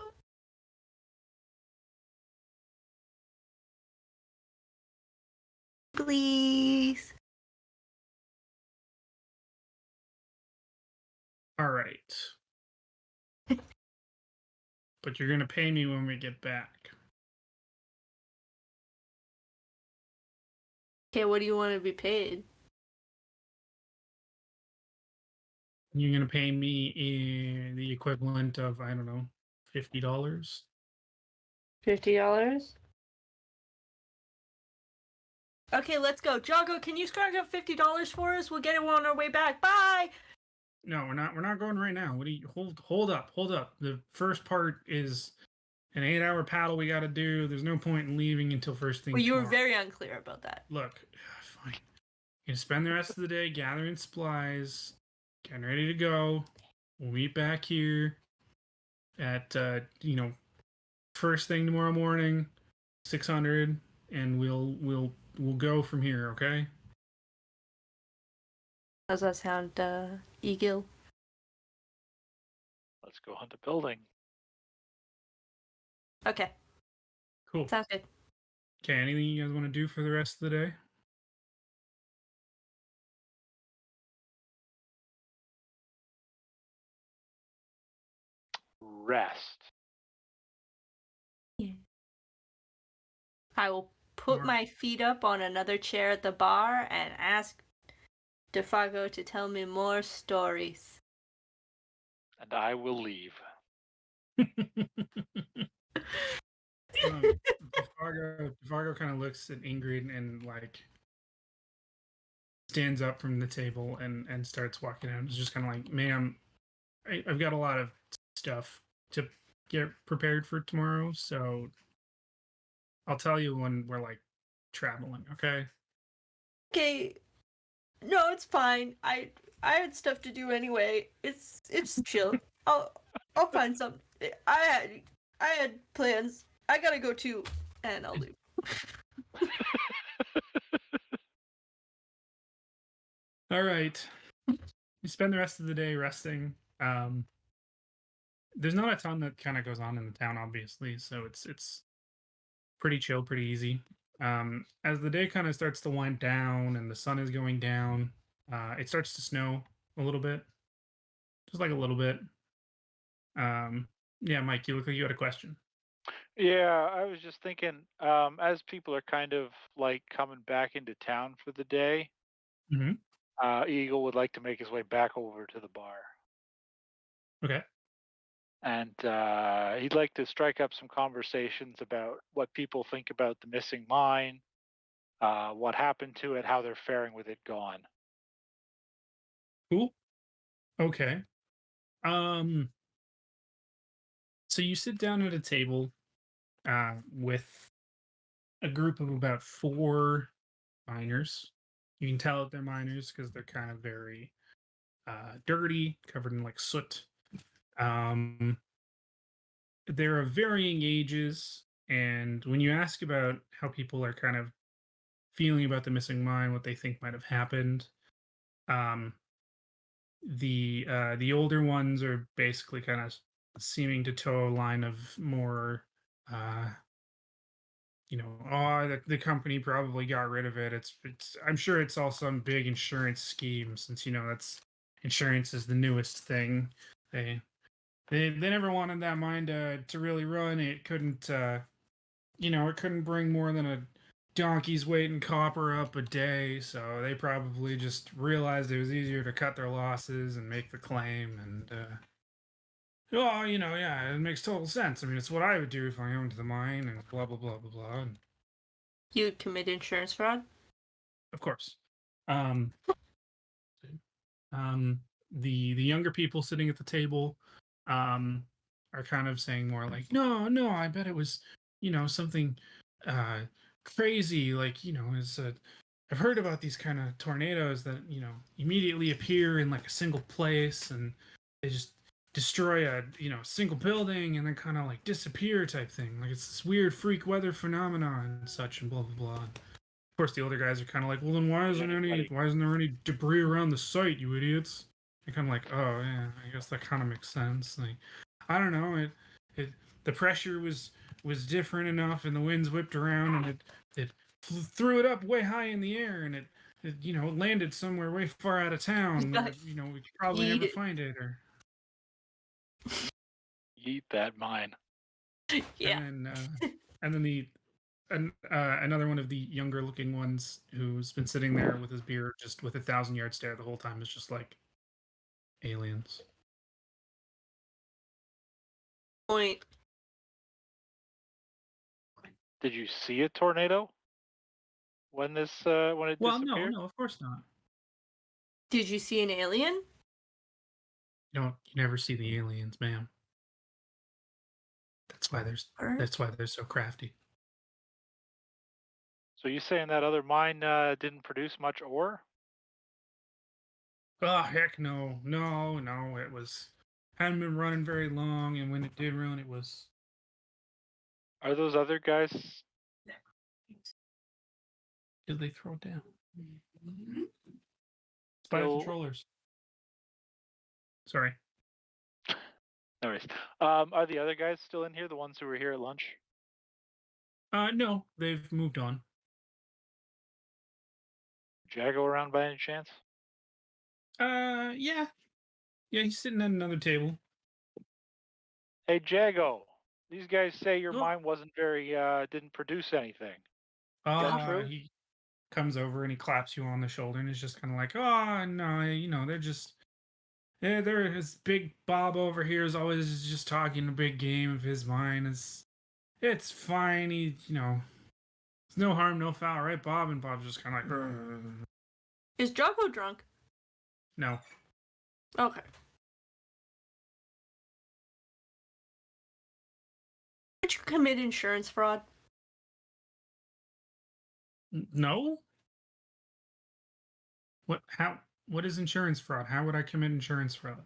[SPEAKER 2] Please.
[SPEAKER 1] All right. But you're going to pay me when we get back.
[SPEAKER 2] Okay, what do you want to be paid?
[SPEAKER 1] You're going to pay me in the equivalent of, I don't know, $50.
[SPEAKER 2] $50? Okay, let's go. Jago, can you scrounge up $50 for us? We'll get it on our way back. Bye!
[SPEAKER 1] No, we're not going right now. What do you hold up. The first part is an 8-hour paddle we got to do. There's no point in leaving until first thing.
[SPEAKER 2] Well, you were
[SPEAKER 1] tomorrow.
[SPEAKER 2] very unclear about that.
[SPEAKER 1] Look, fine. You're gonna spend the rest of the day gathering supplies, getting ready to go. We'll meet back here at first thing tomorrow morning, 600, and we'll we'll go from here, okay?
[SPEAKER 2] How's that sound, Egil?
[SPEAKER 4] Let's go hunt a building.
[SPEAKER 2] Okay,
[SPEAKER 1] Cool.
[SPEAKER 2] sounds good.
[SPEAKER 1] Okay, anything you guys want to do for the rest of the day?
[SPEAKER 4] Rest.
[SPEAKER 2] I will put
[SPEAKER 1] Mark.
[SPEAKER 2] my feet up on another chair at the bar and ask Defago to tell me more stories.
[SPEAKER 4] And I will leave.
[SPEAKER 1] Defargo kind of looks at Ingrid and like stands up from the table and starts walking out. It's just kind of like, ma'am, I've got a lot of stuff to get prepared for tomorrow, so I'll tell you when we're like traveling, okay?
[SPEAKER 2] Okay, no, it's fine. I had stuff to do anyway. It's chill. I'll find some. I had plans. I gotta go too, and I'll leave.
[SPEAKER 1] All right. You spend the rest of the day resting. There's not a ton that kind of goes on in the town, obviously, so it's pretty chill, pretty easy. As the day kind of starts to wind down and the sun is going down, it starts to snow a little bit, just like a little bit. Yeah, Mike, you look like you had a question.
[SPEAKER 4] Yeah, I was just thinking, as people are kind of like coming back into town for the day,
[SPEAKER 1] Mm-hmm.
[SPEAKER 4] Eagle would like to make his way back over to the bar.
[SPEAKER 1] Okay.
[SPEAKER 4] And he'd like to strike up some conversations about what people think about the missing mine, what happened to it, how they're faring with it gone.
[SPEAKER 1] Cool. Okay. Um. So you sit down at a table, with a group of about 4 miners. You can tell that they're miners because they're kind of very dirty, covered in like soot. Um, they're of varying ages, and when you ask about how people are kind of feeling about the missing mine, what they think might have happened, um, the older ones are basically kind of seeming to toe a line of more, uh, oh, the company probably got rid of it. It's I'm sure it's all some big insurance scheme, since that's insurance is the newest thing. They never wanted that mine to really run. It couldn't it couldn't bring more than a donkey's weight in copper up a day, so they probably just realized it was easier to cut their losses and make the claim. And oh, yeah, it makes total sense. I mean, it's what I would do if I owned the mine, and blah blah blah blah blah. And
[SPEAKER 2] You commit insurance fraud?
[SPEAKER 1] of course. Um, the younger people sitting at the table are kind of saying more like, no, I bet it was, something uh crazy, like, is I've heard about these kind of tornadoes that, immediately appear in like a single place, and they just destroy a, single building and then kind of like disappear type thing. Like it's this weird freak weather phenomenon and such, and blah blah blah. Of course, the older guys are kind of like, well, then why isn't there any debris around the site, you idiots? And kind of like, oh yeah, I guess that kind of makes sense. Like, I don't know, the pressure was different enough, and the winds whipped around, and it threw it up way high in the air, and it landed somewhere way far out of town where we could probably never find it. Or
[SPEAKER 4] Eat that mine.
[SPEAKER 2] Yeah.
[SPEAKER 1] And then another one of the younger looking ones who's been sitting there with his beard just with a 1,000-yard stare the whole time is just like, aliens.
[SPEAKER 2] Point.
[SPEAKER 4] Did you see a tornado when it disappeared?
[SPEAKER 1] No, of course not.
[SPEAKER 2] Did you see an alien?
[SPEAKER 1] You never see the aliens, ma'am. That's why they're so crafty.
[SPEAKER 4] So you saying that other mine didn't produce much ore?
[SPEAKER 1] Oh heck no. It hadn't been running very long, and when it did run, it was.
[SPEAKER 4] Are those other guys
[SPEAKER 1] Did they throw it down? It's by the
[SPEAKER 4] Still-
[SPEAKER 1] controllers. Sorry.
[SPEAKER 4] No worries. Are the other guys still in here? The ones who were here at lunch?
[SPEAKER 1] No, they've moved on.
[SPEAKER 4] Jago around by any chance?
[SPEAKER 1] Yeah. Yeah, he's sitting at another table.
[SPEAKER 4] Hey, Jago. These guys say your
[SPEAKER 1] Oh.
[SPEAKER 4] mine wasn't very, didn't produce anything. that true?
[SPEAKER 1] He comes over and he claps you on the shoulder and is just kind of like, oh, no, they're just, they're his big Bob over here is always just talking a big game of his mind. It's fine. It's no harm, no foul, right, Bob? And Bob's just kind of like, "Ugh."
[SPEAKER 2] Is Jago drunk?
[SPEAKER 1] No.
[SPEAKER 2] Okay. Did you commit insurance fraud?
[SPEAKER 1] No? What is insurance fraud? How would I commit insurance fraud?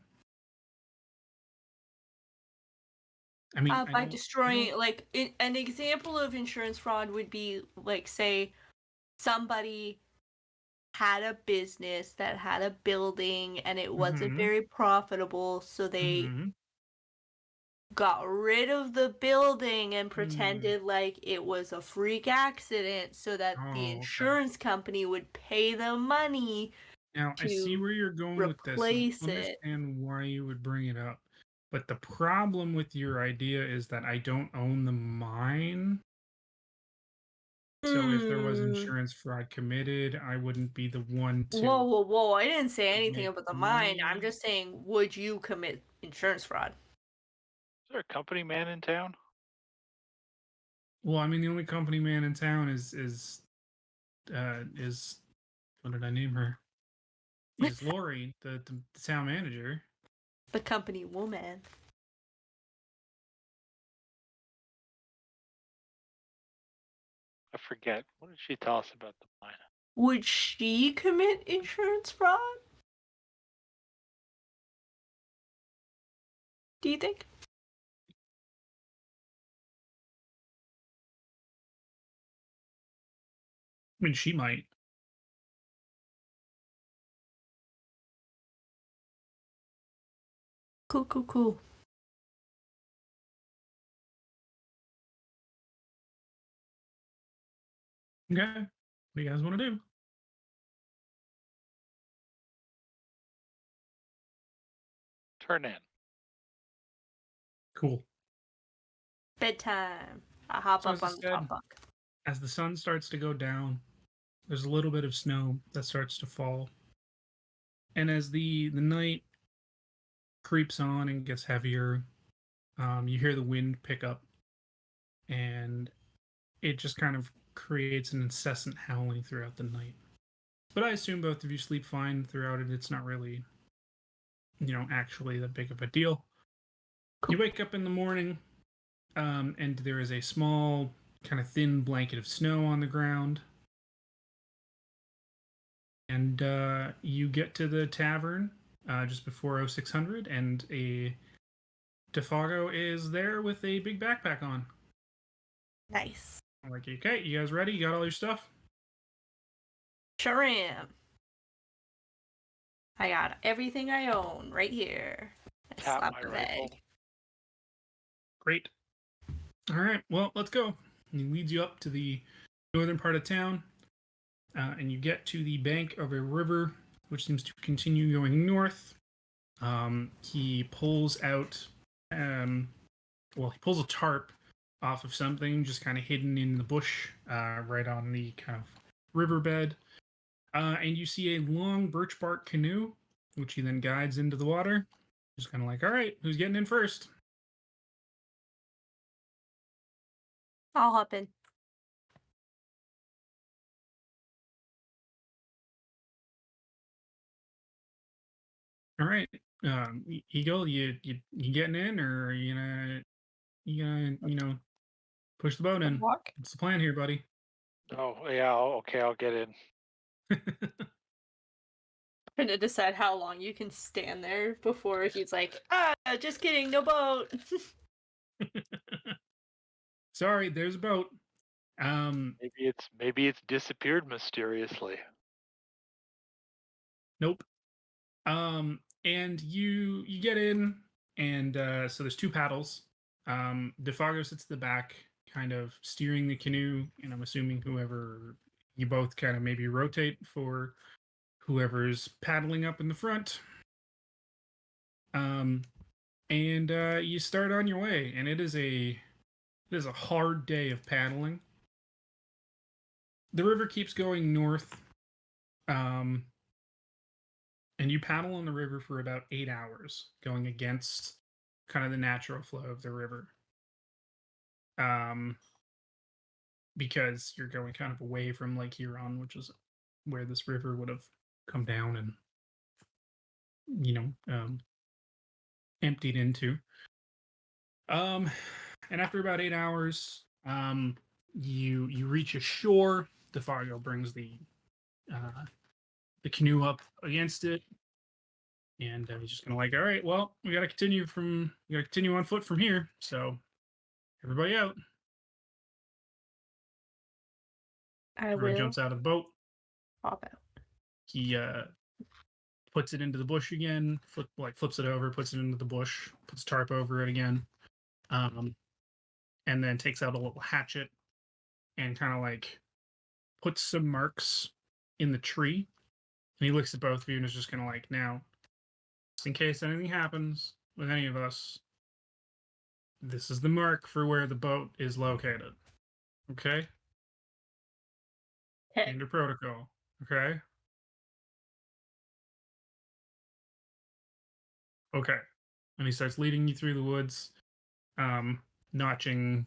[SPEAKER 1] I mean,
[SPEAKER 2] By destroying, like, an example of insurance fraud would be, like, say, somebody had a business that had a building and it wasn't
[SPEAKER 1] Mhm.
[SPEAKER 2] very profitable, so they
[SPEAKER 1] Mhm.
[SPEAKER 2] got rid of the building and pretended like it was a freak accident so that
[SPEAKER 1] Oh,
[SPEAKER 2] the
[SPEAKER 1] okay.
[SPEAKER 2] insurance company would pay them money.
[SPEAKER 1] Now, I see
[SPEAKER 2] to
[SPEAKER 1] where you're going with this. I
[SPEAKER 2] replace it.
[SPEAKER 1] understand why you would bring it up. But the problem with your idea is that I don't own the mine. So if there was insurance fraud committed, I wouldn't be the one to.
[SPEAKER 2] Whoa. I didn't say anything
[SPEAKER 1] make
[SPEAKER 2] about the
[SPEAKER 1] money.
[SPEAKER 2] mine. I'm just saying, would you commit insurance fraud?
[SPEAKER 4] Is there a company man in town?
[SPEAKER 1] Well, I mean, the only company man in town is what did I name her? Is Lori, the town manager.
[SPEAKER 2] The company woman.
[SPEAKER 4] I forget. What did she tell us about the mine?
[SPEAKER 2] Would she commit insurance fraud? Do you think?
[SPEAKER 1] I mean, she might.
[SPEAKER 2] Cool.
[SPEAKER 1] Okay. What do you guys want to do?
[SPEAKER 4] Turn in.
[SPEAKER 1] Cool.
[SPEAKER 2] Bedtime. I hop
[SPEAKER 1] So
[SPEAKER 2] up
[SPEAKER 1] as I
[SPEAKER 2] on the
[SPEAKER 1] said,
[SPEAKER 2] top bunk.
[SPEAKER 1] As the sun starts to go down, there's a little bit of snow that starts to fall. And as the night creeps on and gets heavier, you hear the wind pick up, and it just kind of creates an incessant howling throughout the night. But I assume both of you sleep fine throughout it. It's not really, actually that big of a deal.
[SPEAKER 2] Cool.
[SPEAKER 1] You wake up in the morning, and there is a small, kind of thin blanket of snow on the ground. And you get to the tavern just before 0600, and a Defago is there with a big backpack on.
[SPEAKER 2] Nice.
[SPEAKER 1] I'm like, okay, you guys ready? You got all your stuff?
[SPEAKER 2] Sure am. I got everything I own right here. I
[SPEAKER 4] Tap
[SPEAKER 2] slap
[SPEAKER 4] my
[SPEAKER 2] the
[SPEAKER 4] rifle.
[SPEAKER 2] bag.
[SPEAKER 1] Great. All right, well, let's go. And he leads you up to the northern part of town, and you get to the bank of a river, which seems to continue going north. He pulls out, he pulls a tarp off of something just kind of hidden in the bush, right on the kind of riverbed. And you see a long birch bark canoe, which he then guides into the water. Just kind of like, all right, who's getting in first?
[SPEAKER 2] I'll hop in.
[SPEAKER 1] All right, Eagle, you getting in, or are you gonna push the boat in?
[SPEAKER 2] Walk.
[SPEAKER 1] What's the plan here, buddy?
[SPEAKER 4] Oh, yeah. Okay, I'll get in.
[SPEAKER 2] Trying to decide how long you can stand there before he's like, just kidding, no boat.
[SPEAKER 1] Sorry, there's a boat.
[SPEAKER 4] Maybe it's disappeared mysteriously.
[SPEAKER 1] Nope. And you get in, and so there's 2 paddles. Defago sits at the back, kind of steering the canoe, and I'm assuming whoever you both kind of maybe rotate for whoever's paddling up in the front. And you start on your way, and it is a hard day of paddling. The river keeps going north, and you paddle on the river for about 8 hours, going against kind of the natural flow of the river. Because you're going kind of away from Lake Huron, which is where this river would have come down and emptied into. And after about 8 hours, you reach a shore. Defago brings the canoe up against it, and he's just gonna like, all right, well, we gotta continue on foot from here. So everybody out. Everybody jumps out of the boat.
[SPEAKER 2] Pop out.
[SPEAKER 1] He puts it into the bush again, flips it over, puts it into the bush, puts tarp over it again, and then takes out a little hatchet and kind of like puts some marks in the tree. And he looks at both of you and is just kind of like, now, just in case anything happens with any of us, this is the mark for where the boat is located. Okay? Under protocol. Okay? Okay. And he starts leading you through the woods, notching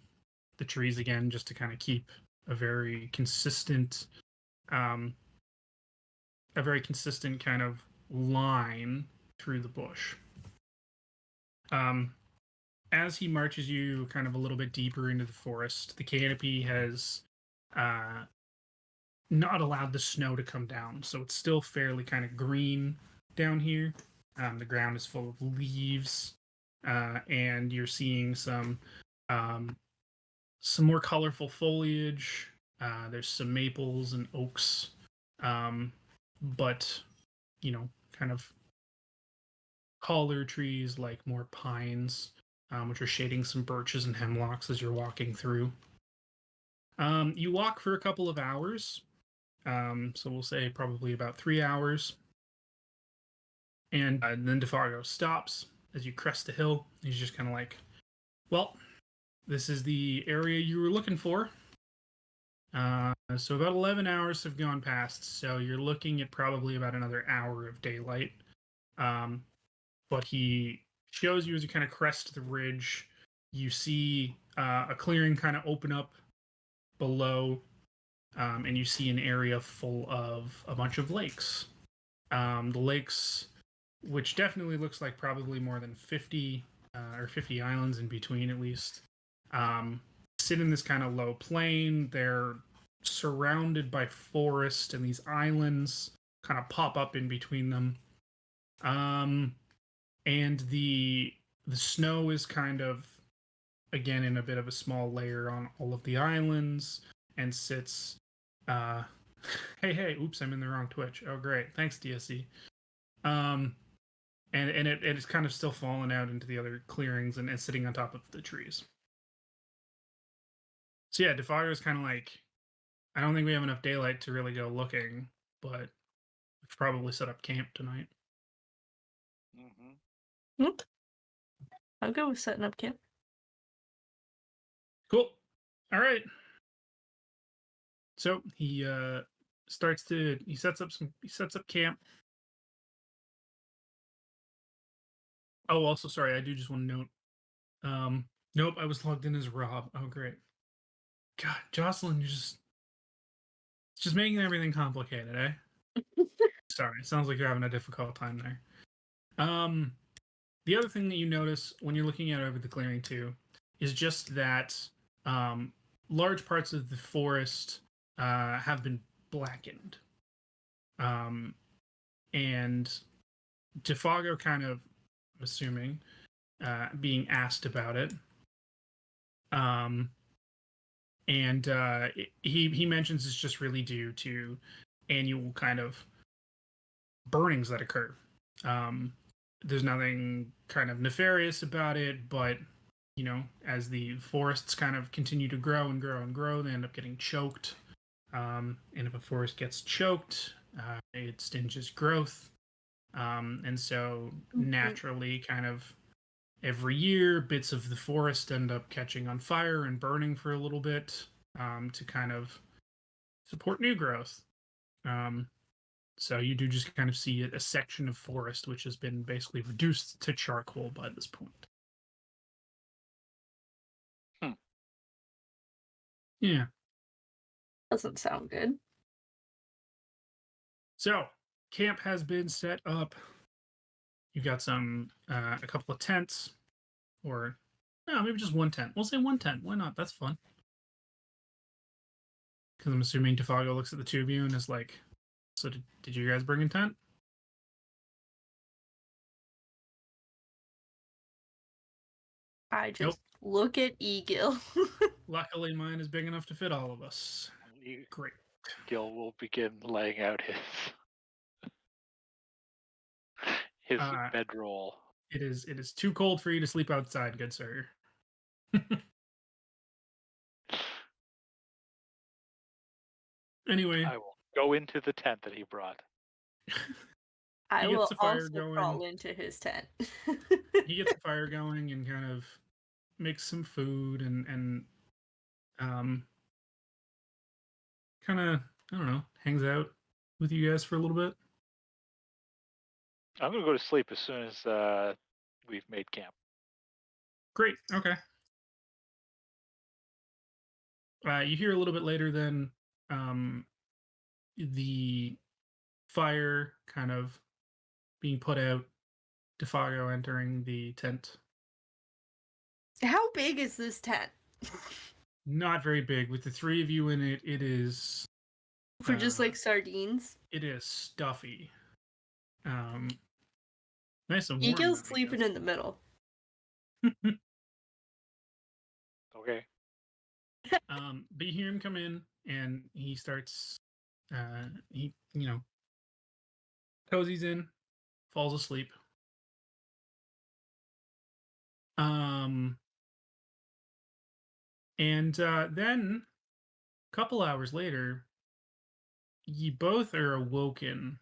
[SPEAKER 1] the trees again just to kind of keep a very consistent kind of line through the bush. As he marches you kind of a little bit deeper into the forest, the canopy has not allowed the snow to come down, so it's still fairly kind of green down here. The ground is full of leaves, and you're seeing some more colorful foliage. There's some maples and oaks, but kind of taller trees like more pines, which are shading some birches and hemlocks as you're walking through. You walk for a couple of hours, so we'll say probably about 3 hours, and then Defago stops as you crest the hill. He's just kind of like, well, this is the area you were looking for. So about 11 hours have gone past, so you're looking at probably about another hour of daylight. But he shows you as you kind of crest the ridge, you see a clearing kind of open up below, and you see an area full of a bunch of lakes. The lakes, which definitely looks like probably more than 50 or 50 islands in between at least, sit in this kind of low plain. They're surrounded by forest, and these islands kind of pop up in between them. And the snow is kind of, again, in a bit of a small layer on all of the islands, and sits hey, oops, I'm in the wrong Twitch. Oh great, thanks DSC. And it's kind of still falling out into the other clearings and sitting on top of the trees. So yeah, Defago is kind of like, I don't think we have enough daylight to really go looking, but we should probably set up camp tonight.
[SPEAKER 2] Mm-hmm. I'll go with setting up camp.
[SPEAKER 1] Cool. All right. So he sets up camp. Oh, also, sorry, I do just want to note. Nope, I was logged in as Rob. Oh, great. God, Jocelyn, you're just making everything complicated, eh? Sorry, it sounds like you're having a difficult time there. The other thing that you notice when you're looking out over the clearing too is just that large parts of the forest have been blackened. And Defago kind of, I'm assuming, being asked about it, And he mentions it's just really due to annual kind of burnings that occur. There's nothing kind of nefarious about it, but you know, as the forests kind of continue to grow and grow and grow, they end up getting choked. And if a forest gets choked, it stinges growth. And so naturally, kind of every year, bits of the forest end up catching on fire and burning for a little bit to kind of support new growth. So you do just kind of see a section of forest which has been basically reduced to charcoal by this point. Yeah.
[SPEAKER 2] Doesn't sound good.
[SPEAKER 1] So camp has been set up. You got some a couple of tents, or no, maybe just one tent. We'll say one tent. Why not? That's fun. Because I'm assuming Defago looks at the two of you and is like, "So did you guys bring a tent?"
[SPEAKER 2] I just look at Egil.
[SPEAKER 1] Luckily, mine is big enough to fit all of us. Great.
[SPEAKER 4] Gil will begin laying out his bedroll.
[SPEAKER 1] It is too cold for you to sleep outside, good sir. Anyway,
[SPEAKER 4] I will go into the tent that he brought.
[SPEAKER 2] I will also
[SPEAKER 1] going.
[SPEAKER 2] crawl into his tent.
[SPEAKER 1] He gets a fire going and kind of makes some food and kind of, I don't know, hangs out with you guys for a little bit.
[SPEAKER 4] I'm going to go to sleep as soon as we've made camp.
[SPEAKER 1] Great. Okay. You hear a little bit later then the fire kind of being put out, Defago entering the tent.
[SPEAKER 2] How big is this tent?
[SPEAKER 1] Not very big. With the three of you in it, it is...
[SPEAKER 2] For just like sardines?
[SPEAKER 1] It is stuffy. Nice and warm.
[SPEAKER 2] Egil's sleeping in the middle.
[SPEAKER 4] Okay.
[SPEAKER 1] But you hear him come in and he starts he cozies in, falls asleep. And then a couple hours later, you both are awoken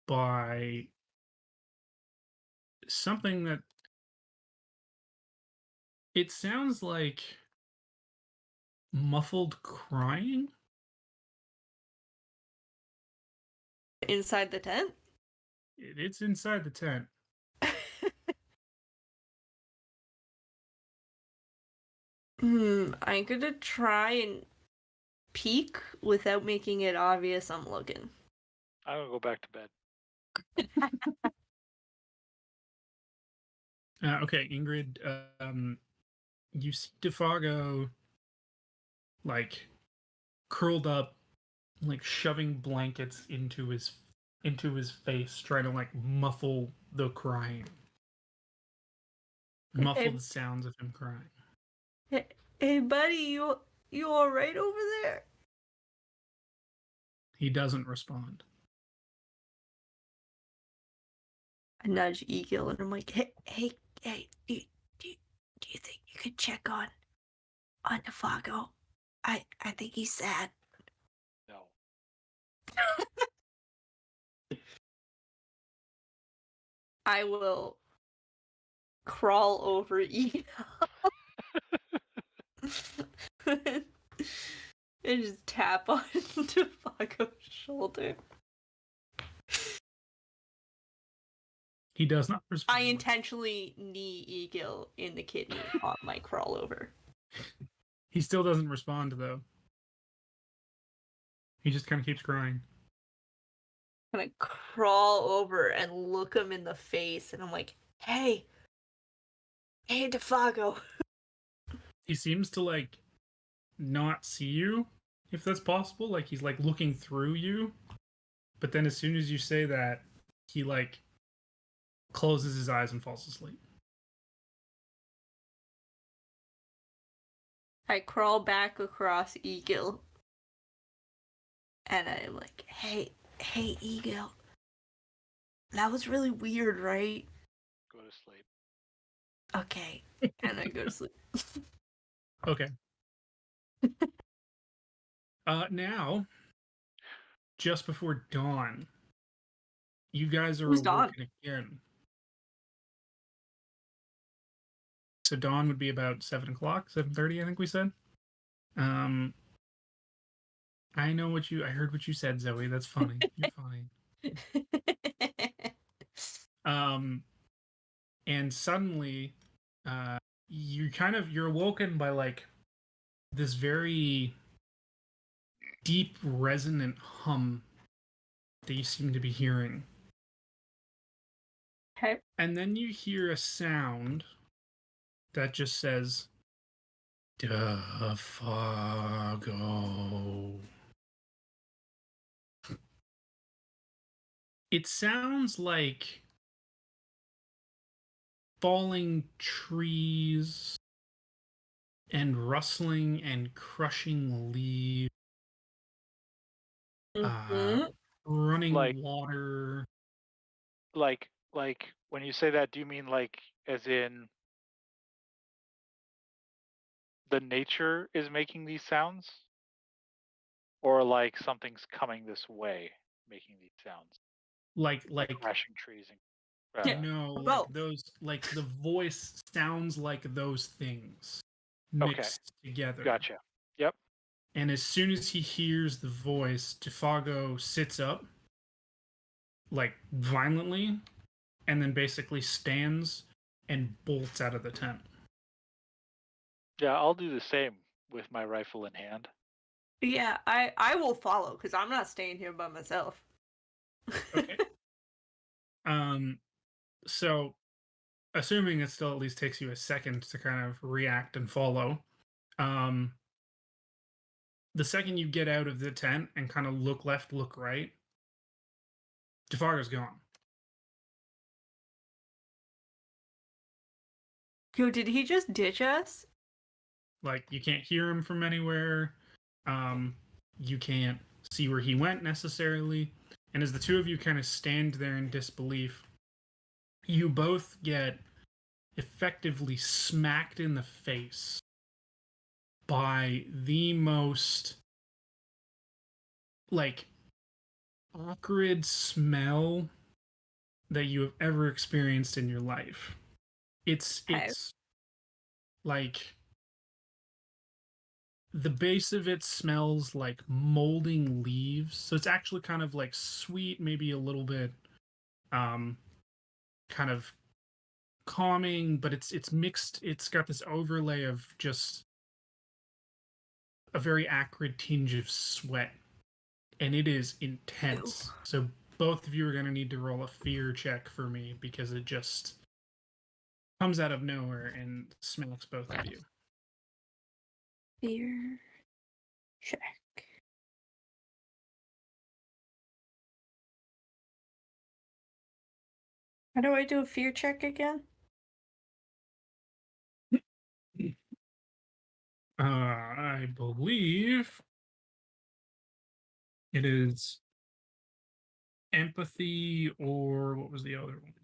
[SPEAKER 1] by something that it sounds like muffled crying
[SPEAKER 2] inside the tent.
[SPEAKER 1] It's inside the tent.
[SPEAKER 2] I'm gonna try and peek without making it obvious I'm looking.
[SPEAKER 4] I'm gonna go back to bed.
[SPEAKER 1] Okay, Ingrid, you see Defago like curled up, like shoving blankets into his face, trying to like muffle the crying. Muffle the sounds of him crying.
[SPEAKER 2] Hey buddy, you all right over there?
[SPEAKER 1] He doesn't respond.
[SPEAKER 2] I nudge Egil and I'm like, hey, do you think you could check on Defago? I think he's sad.
[SPEAKER 4] No.
[SPEAKER 2] I will crawl over Egil and just tap on Defago's shoulder.
[SPEAKER 1] He does not respond.
[SPEAKER 2] I intentionally knee Egil in the kidney on my crawl over.
[SPEAKER 1] He still doesn't respond, though. He just kind of keeps crying.
[SPEAKER 2] I'm gonna crawl over and look him in the face, and I'm like, hey, Defago.
[SPEAKER 1] He seems to, like, not see you, if that's possible. Like, he's, like, looking through you. But then as soon as you say that, he, like, closes his eyes and falls asleep.
[SPEAKER 2] I crawl back across Egil. And I'm like, hey, Egil. That was really weird, right?
[SPEAKER 4] Go to sleep.
[SPEAKER 2] Okay. And I go to sleep.
[SPEAKER 1] Okay. Now, just before dawn, you guys are
[SPEAKER 2] Who's Dawn?
[SPEAKER 1] awoken again. So dawn would be about 7 o'clock, 7:30, I think we said. I heard what you said, Zoe. That's funny. You're fine. And suddenly, you're awoken by like this very deep, resonant hum that you seem to be hearing.
[SPEAKER 2] Okay.
[SPEAKER 1] And then you hear a sound that just says, Defago. It sounds like falling trees and rustling and crushing leaves, running
[SPEAKER 4] Like-
[SPEAKER 1] water.
[SPEAKER 4] Like when you say that, do you mean like as in the nature is making these sounds? Or like something's coming this way making these sounds?
[SPEAKER 1] Like
[SPEAKER 4] Crashing trees and
[SPEAKER 2] Yeah.
[SPEAKER 1] no,
[SPEAKER 2] both.
[SPEAKER 1] like those, like the voice sounds like those things mixed together.
[SPEAKER 4] Gotcha. Yep.
[SPEAKER 1] And as soon as he hears the voice, Defago sits up, like violently, and then basically stands and bolts out of the tent.
[SPEAKER 4] Yeah, I'll do the same with my rifle in hand.
[SPEAKER 2] Yeah, I will follow because I'm not staying here by myself.
[SPEAKER 1] Okay. So assuming it still at least takes you a second to kind of react and follow, the second you get out of the tent and kind of look left, look right, Defago's gone.
[SPEAKER 2] Yo, did he just ditch us?
[SPEAKER 1] Like you can't hear him from anywhere. You can't see where he went necessarily. And as the two of you kind of stand there in disbelief, you both get effectively smacked in the face by the most like acrid smell that you have ever experienced in your life. It's like the base of it smells like molding leaves. So it's actually kind of like sweet, maybe a little bit kind of calming, but it's mixed. It's got this overlay of just a very acrid tinge of sweat, and it is intense.
[SPEAKER 2] Ew.
[SPEAKER 1] So both of you are going to need to roll a fear check for me because it just comes out of nowhere and smacks both of you.
[SPEAKER 2] Fear check. How do I do a fear check again?
[SPEAKER 1] I believe it is empathy, or what was the other one?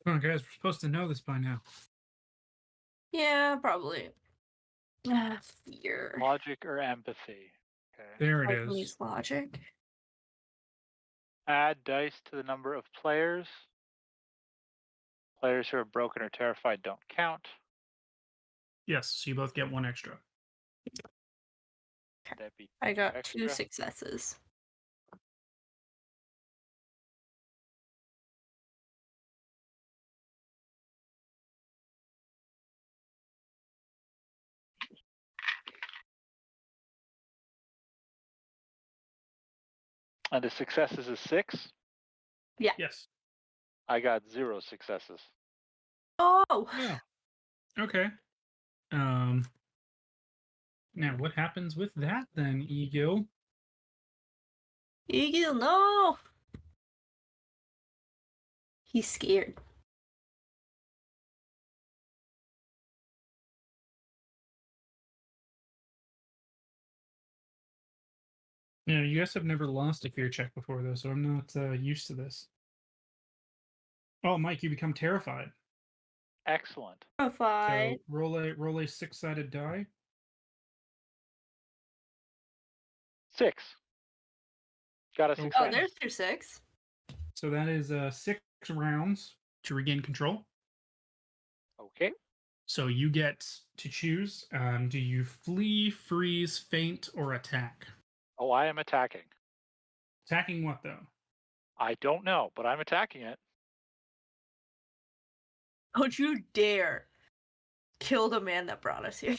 [SPEAKER 1] Come on, guys, we're supposed to know this by now.
[SPEAKER 2] Yeah, probably. Fear.
[SPEAKER 4] Logic or empathy? Okay.
[SPEAKER 1] There it
[SPEAKER 2] I can
[SPEAKER 1] is.
[SPEAKER 2] use logic.
[SPEAKER 4] Add dice to the number of players. Players who are broken or terrified don't count.
[SPEAKER 1] Yes, so you both get one extra.
[SPEAKER 4] That'd be
[SPEAKER 2] I got
[SPEAKER 4] extra.
[SPEAKER 2] 2 successes.
[SPEAKER 4] And the successes is 6.
[SPEAKER 1] Yes.
[SPEAKER 4] I got 0 successes.
[SPEAKER 2] Oh,
[SPEAKER 1] Yeah. Okay. Now what happens with that then, Egil?
[SPEAKER 2] Egil, no! He's scared.
[SPEAKER 1] Yeah, you guys have never lost a fear check before, though, so I'm not used to this. Oh, Mike, you become terrified.
[SPEAKER 4] Excellent.
[SPEAKER 2] Terrified.
[SPEAKER 1] So roll a 6-sided die.
[SPEAKER 4] 6. Got a
[SPEAKER 1] Okay.
[SPEAKER 4] success.
[SPEAKER 2] Oh, there's your 6.
[SPEAKER 1] So that is 6 rounds to regain control.
[SPEAKER 4] Okay.
[SPEAKER 1] So you get to choose. Do you flee, freeze, faint, or attack?
[SPEAKER 4] Oh, I am attacking.
[SPEAKER 1] Attacking what, though?
[SPEAKER 4] I don't know, but I'm attacking it.
[SPEAKER 2] Don't you dare kill the man that brought us here.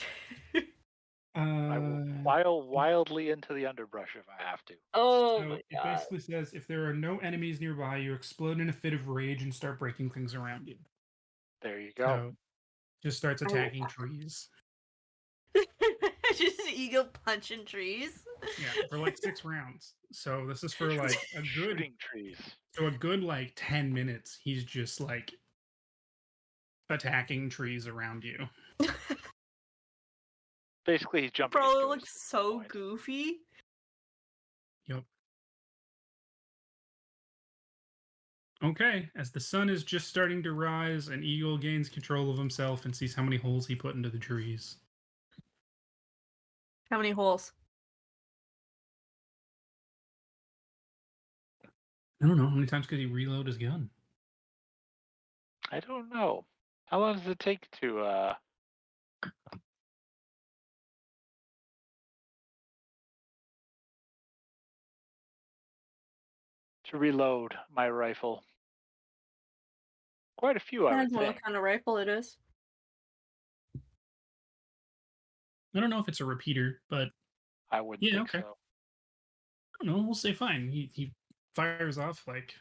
[SPEAKER 4] I will file wildly into the underbrush if I have to.
[SPEAKER 2] Oh
[SPEAKER 1] So
[SPEAKER 2] my
[SPEAKER 1] it
[SPEAKER 2] god.
[SPEAKER 1] basically says if there are no enemies nearby, you explode in a fit of rage and start breaking things around you.
[SPEAKER 4] There you go.
[SPEAKER 1] So just starts attacking trees.
[SPEAKER 2] Just Eagle punching trees.
[SPEAKER 1] Yeah, for like 6 rounds. So this is for like a good
[SPEAKER 4] Shooting trees.
[SPEAKER 1] so a good like 10 minutes. He's just like attacking trees around you.
[SPEAKER 4] Basically, he's jumping.
[SPEAKER 2] Bro,
[SPEAKER 4] at
[SPEAKER 2] it
[SPEAKER 4] ghosts
[SPEAKER 2] looks
[SPEAKER 4] at this
[SPEAKER 2] so
[SPEAKER 4] point.
[SPEAKER 2] goofy.
[SPEAKER 1] Yep. Okay, as the sun is just starting to rise, an eagle gains control of himself and sees how many holes he put into the trees.
[SPEAKER 2] How many holes?
[SPEAKER 1] I don't know how many times could he reload his gun.
[SPEAKER 4] I don't know. How long does it take to reload my rifle? Quite a few, I would
[SPEAKER 2] Depends on
[SPEAKER 4] think.
[SPEAKER 2] what kind of rifle it is.
[SPEAKER 1] I don't know if it's a repeater, but
[SPEAKER 4] I wouldn't
[SPEAKER 1] yeah,
[SPEAKER 4] think
[SPEAKER 1] okay.
[SPEAKER 4] so.
[SPEAKER 1] I don't know. We'll say fine. He fires off like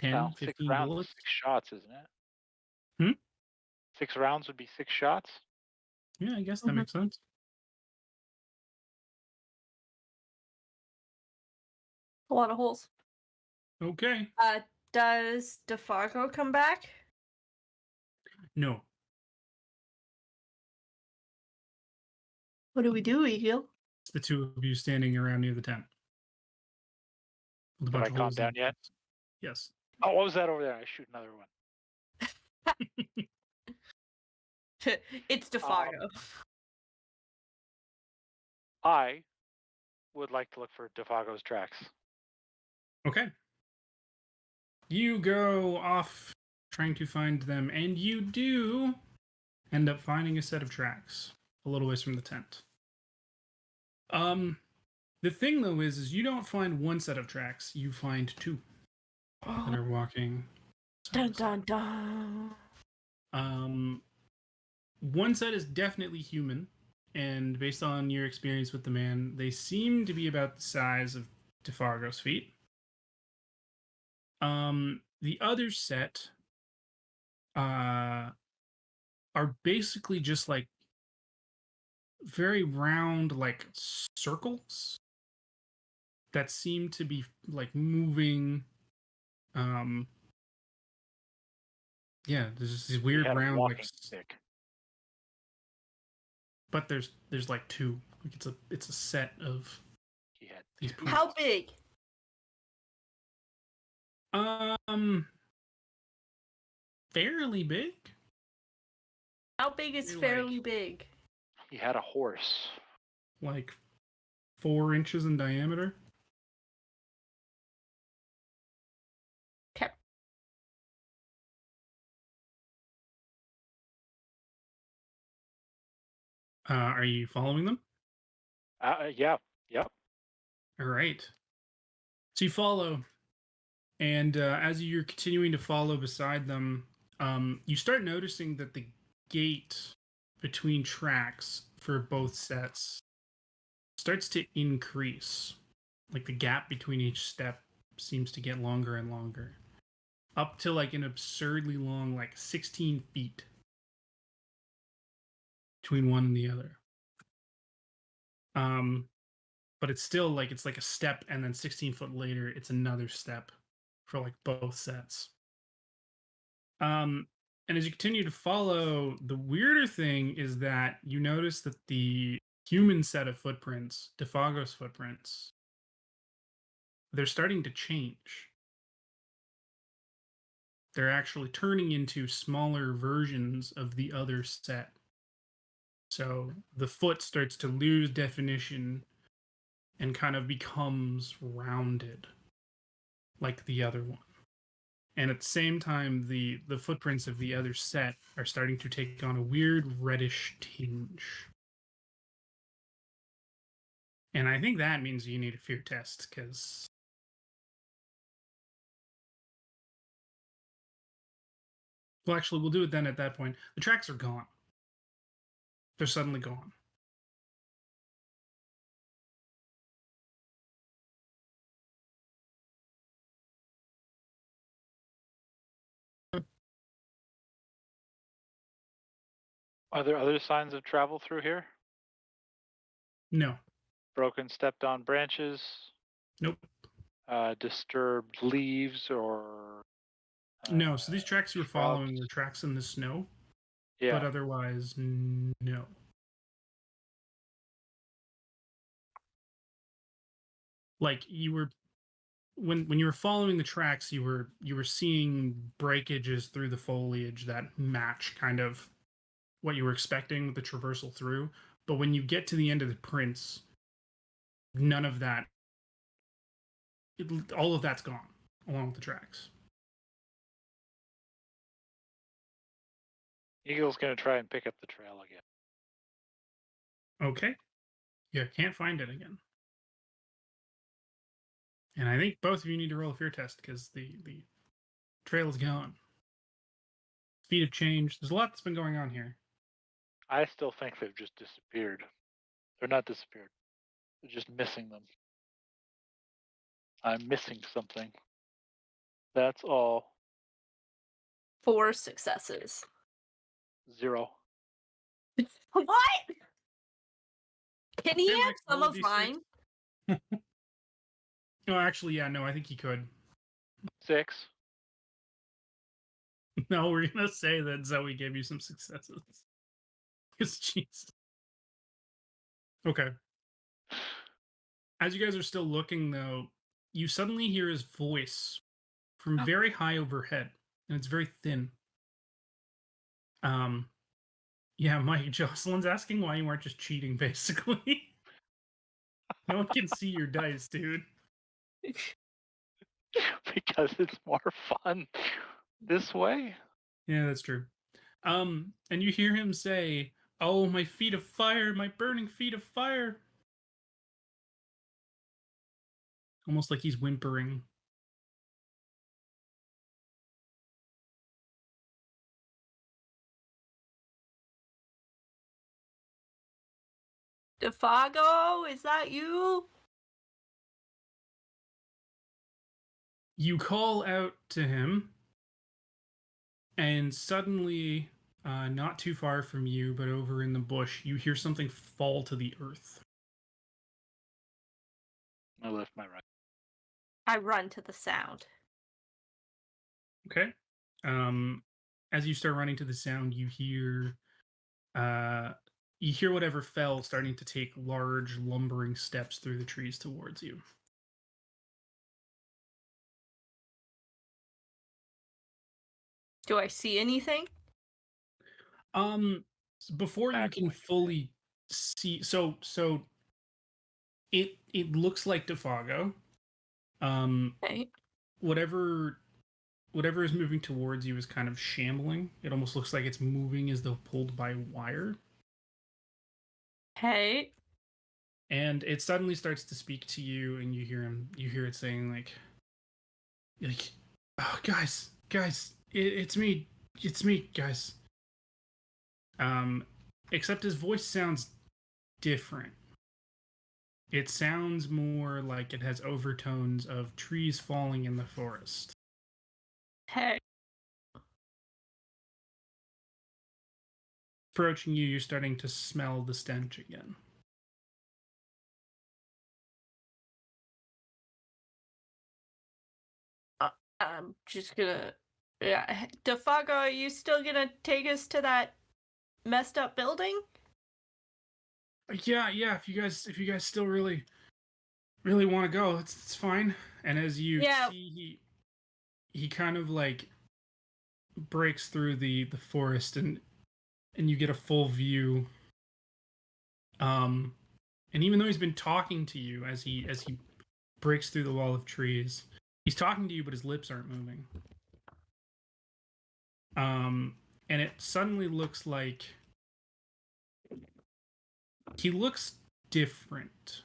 [SPEAKER 1] 10,
[SPEAKER 4] Well, 6
[SPEAKER 1] 15
[SPEAKER 4] rounds,
[SPEAKER 1] bullets.
[SPEAKER 4] 6 shots, isn't it?
[SPEAKER 1] Hmm?
[SPEAKER 4] 6 rounds would be 6 shots.
[SPEAKER 1] Yeah, I guess that
[SPEAKER 2] Mhm.
[SPEAKER 1] makes sense.
[SPEAKER 2] A lot of holes.
[SPEAKER 1] Okay.
[SPEAKER 2] Does DeFarco come back?
[SPEAKER 1] No.
[SPEAKER 2] What do we do, Eagle?
[SPEAKER 1] It's the two of you standing around near the tent. With a
[SPEAKER 4] Have
[SPEAKER 1] bunch
[SPEAKER 4] I
[SPEAKER 1] of
[SPEAKER 4] calmed
[SPEAKER 1] holes in
[SPEAKER 4] down
[SPEAKER 1] the
[SPEAKER 4] yet?
[SPEAKER 1] fence. Yes.
[SPEAKER 4] Oh, what was that over there? I shoot another one.
[SPEAKER 2] It's DeFarco.
[SPEAKER 4] I would like to look for Defago's tracks.
[SPEAKER 1] Okay. You go off trying to find them, and you do end up finding a set of tracks a little ways from the tent. The thing though is you don't find one set of tracks, you find 2 that are walking.
[SPEAKER 2] Dun dun dun.
[SPEAKER 1] One set is definitely human, and based on your experience with the man, they seem to be about the size of DeFargo's feet. The other set are basically just like very round, like circles that seem to be like moving. Yeah, there's just these
[SPEAKER 4] He
[SPEAKER 1] weird
[SPEAKER 4] had a
[SPEAKER 1] round
[SPEAKER 4] walking
[SPEAKER 1] like,
[SPEAKER 4] stick.
[SPEAKER 1] but there's like 2. Like it's a set of
[SPEAKER 4] He had
[SPEAKER 1] these.
[SPEAKER 4] two.
[SPEAKER 2] How big?
[SPEAKER 1] Fairly big.
[SPEAKER 2] How big is
[SPEAKER 1] Maybe
[SPEAKER 2] fairly big?
[SPEAKER 4] He had a horse.
[SPEAKER 1] Like 4 inches in diameter.
[SPEAKER 2] Okay.
[SPEAKER 1] Are you following them?
[SPEAKER 4] Yeah. Yep.
[SPEAKER 1] All right. So you follow, and as you're continuing to follow beside them, you start noticing that the gate between tracks for both sets starts to increase. Like the gap between each step seems to get longer and longer, up to like an absurdly long, like 16 feet between one and the other. But it's still like it's like a step, and then 16 foot later, it's another step for like both sets. And as you continue to follow, the weirder thing is that you notice that the human set of footprints, Defago's footprints, they're starting to change. They're actually turning into smaller versions of the other set. So the foot starts to lose definition and kind of becomes rounded like the other one. And at the same time, the footprints of the other set are starting to take on a weird reddish tinge. And I think that means you need a fear test, because... Well, actually, we'll do it then at that point. The tracks are gone. They're suddenly gone.
[SPEAKER 4] Are there other signs of travel through here?
[SPEAKER 1] No.
[SPEAKER 4] Broken, stepped on branches?
[SPEAKER 1] Nope.
[SPEAKER 4] Disturbed leaves or...
[SPEAKER 1] No, so these tracks you were following
[SPEAKER 4] shrubs?
[SPEAKER 1] were tracks in the snow,
[SPEAKER 4] Yeah.
[SPEAKER 1] but otherwise, no. Like, you were... When you were following the tracks, you were seeing breakages through the foliage that match kind of what you were expecting with the traversal through. But when you get to the end of the prints, none of that, all of that's gone along with the tracks.
[SPEAKER 4] Eagle's going to try and pick up the trail again.
[SPEAKER 1] Okay. You can't find it again. And I think both of you need to roll a fear test, because the trail is gone. Feet have changed. There's a lot that's been going on here.
[SPEAKER 4] I still think they've just disappeared. They're not disappeared. They're just missing them. I'm missing something. That's all.
[SPEAKER 2] 4 successes.
[SPEAKER 4] 0.
[SPEAKER 2] What? Can he
[SPEAKER 1] Okay,
[SPEAKER 2] have
[SPEAKER 1] Mike,
[SPEAKER 2] some
[SPEAKER 1] roll a
[SPEAKER 2] of
[SPEAKER 1] D6.
[SPEAKER 2] mine?
[SPEAKER 1] No, actually, yeah, no, I think he could.
[SPEAKER 4] 6.
[SPEAKER 1] No, we're gonna say that Zoe gave you some successes. Because jeez. Okay. As you guys are still looking, though, you suddenly hear his voice from very high overhead, and it's very thin. Yeah, Mike, Jocelyn's asking why you weren't just cheating, basically. No one can see your dice, dude.
[SPEAKER 4] Because it's more fun this way.
[SPEAKER 1] Yeah, that's true. And you hear him say, "Oh, my feet of fire, my burning feet of fire." Almost like he's whimpering.
[SPEAKER 2] Defago, is that you?
[SPEAKER 1] You call out to him, and suddenly, not too far from you, but over in the bush, you hear something fall to the earth.
[SPEAKER 4] My left, my right.
[SPEAKER 2] I run to the sound.
[SPEAKER 1] Okay. As you start running to the sound, you hear whatever fell starting to take large, lumbering steps through the trees towards you.
[SPEAKER 2] Do I see anything?
[SPEAKER 1] Before you can fully see, so it looks like Defago.
[SPEAKER 2] Okay.
[SPEAKER 1] Whatever is moving towards you is kind of shambling. It almost looks like it's moving as though pulled by wire.
[SPEAKER 2] Hey.
[SPEAKER 1] And it suddenly starts to speak to you, and you hear it saying like, "Oh, guys, it's me, guys." Except his voice sounds different. It sounds more like it has overtones of trees falling in the forest.
[SPEAKER 2] Hey.
[SPEAKER 1] Approaching you, you're starting to smell the stench again.
[SPEAKER 2] I'm just gonna. Yeah, Defago, are you still gonna take us to that messed up building?
[SPEAKER 1] Yeah. If you guys still really want to go, it's fine. And as you see, he kind of like breaks through the forest, and you get a full view. And even though he's been talking to you as he breaks through the wall of trees, he's talking to you, but his lips aren't moving. And it suddenly looks like he looks different.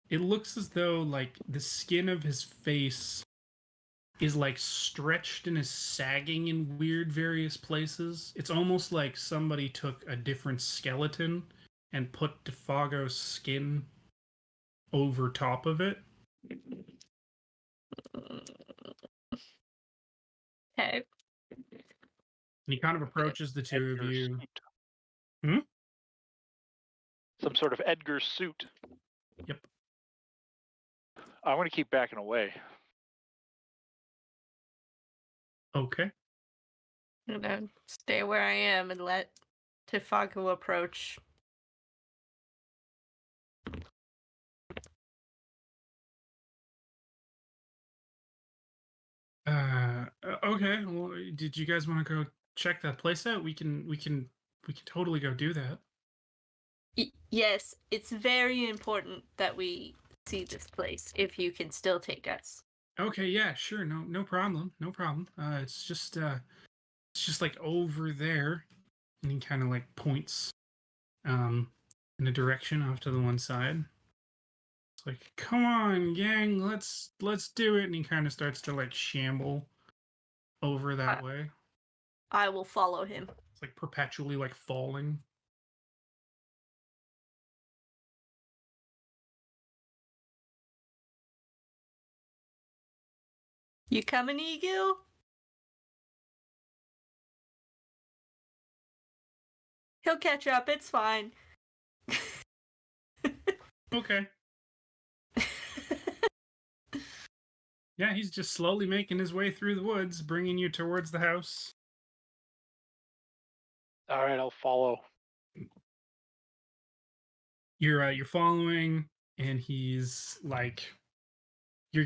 [SPEAKER 1] It looks as though like the skin of his face is like stretched and is sagging in weird various places. It's almost like somebody took a different skeleton and put Defago's skin over top of it.
[SPEAKER 2] Okay.
[SPEAKER 1] And he kind of approaches the two of you.
[SPEAKER 4] Some sort of Edgar suit.
[SPEAKER 1] Yep.
[SPEAKER 4] I want to keep backing away.
[SPEAKER 1] Okay.
[SPEAKER 2] I'm gonna stay where I am and let Defago approach.
[SPEAKER 1] Okay. Well, did you guys want to go check that place out? We can totally go do that.
[SPEAKER 2] Yes, it's very important that we see this place. If you can still take us.
[SPEAKER 1] Okay. Yeah. Sure. No problem. No problem. It's just like over there, and he kind of like points, in a direction off to the one side. It's like, come on, gang, let's do it. And he kind of starts to like shamble over that way.
[SPEAKER 2] I will follow him.
[SPEAKER 1] It's like perpetually like falling.
[SPEAKER 2] You coming, Egil? He'll catch up. It's fine.
[SPEAKER 1] Okay. Yeah, he's just slowly making his way through the woods, bringing you towards the house.
[SPEAKER 4] All right, I'll follow.
[SPEAKER 1] You're following, and he's like, you're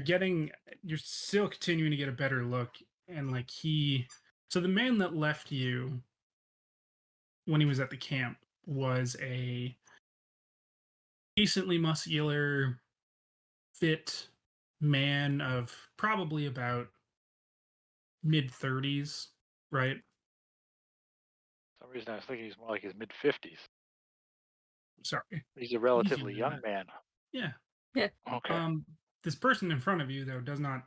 [SPEAKER 1] still continuing to get a better look, and like so the man that left you when he was at the camp was a decently muscular, fit man of probably about mid-30s, right?
[SPEAKER 4] For some reason, I was thinking he's more like his mid-50s.
[SPEAKER 1] Sorry.
[SPEAKER 4] He's a relatively young man.
[SPEAKER 1] Yeah.
[SPEAKER 2] Yeah.
[SPEAKER 4] Okay.
[SPEAKER 1] This person in front of you, though, does not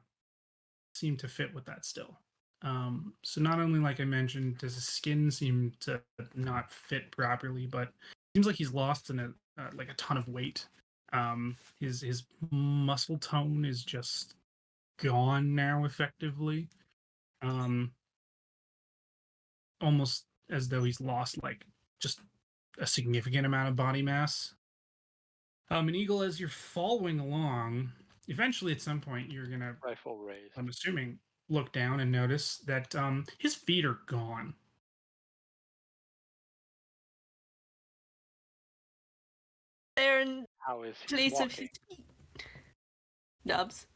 [SPEAKER 1] seem to fit with that still. So not only, like I mentioned, does his skin seem to not fit properly, but it seems like he's lost in like a ton of weight. His muscle tone is just gone now, effectively. Almost as though he's lost like just a significant amount of body mass. And Eagle, as you're following along, eventually at some point you're gonna,
[SPEAKER 4] Rifle raised.
[SPEAKER 1] I'm assuming, look down and notice that his feet are gone.
[SPEAKER 2] They're in
[SPEAKER 4] How is he
[SPEAKER 2] place
[SPEAKER 4] walking?
[SPEAKER 2] of his feet. Nubs.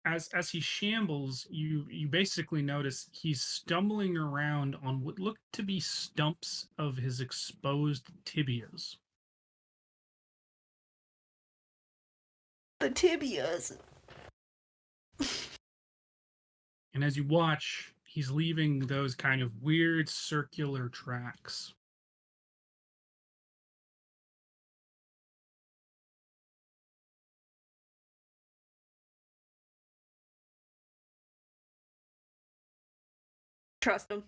[SPEAKER 1] As he shambles, you basically notice he's stumbling around on what look to be stumps of his exposed tibias.
[SPEAKER 2] The tibias.
[SPEAKER 1] And as you watch, he's leaving those kind of weird circular tracks.
[SPEAKER 2] Trust him.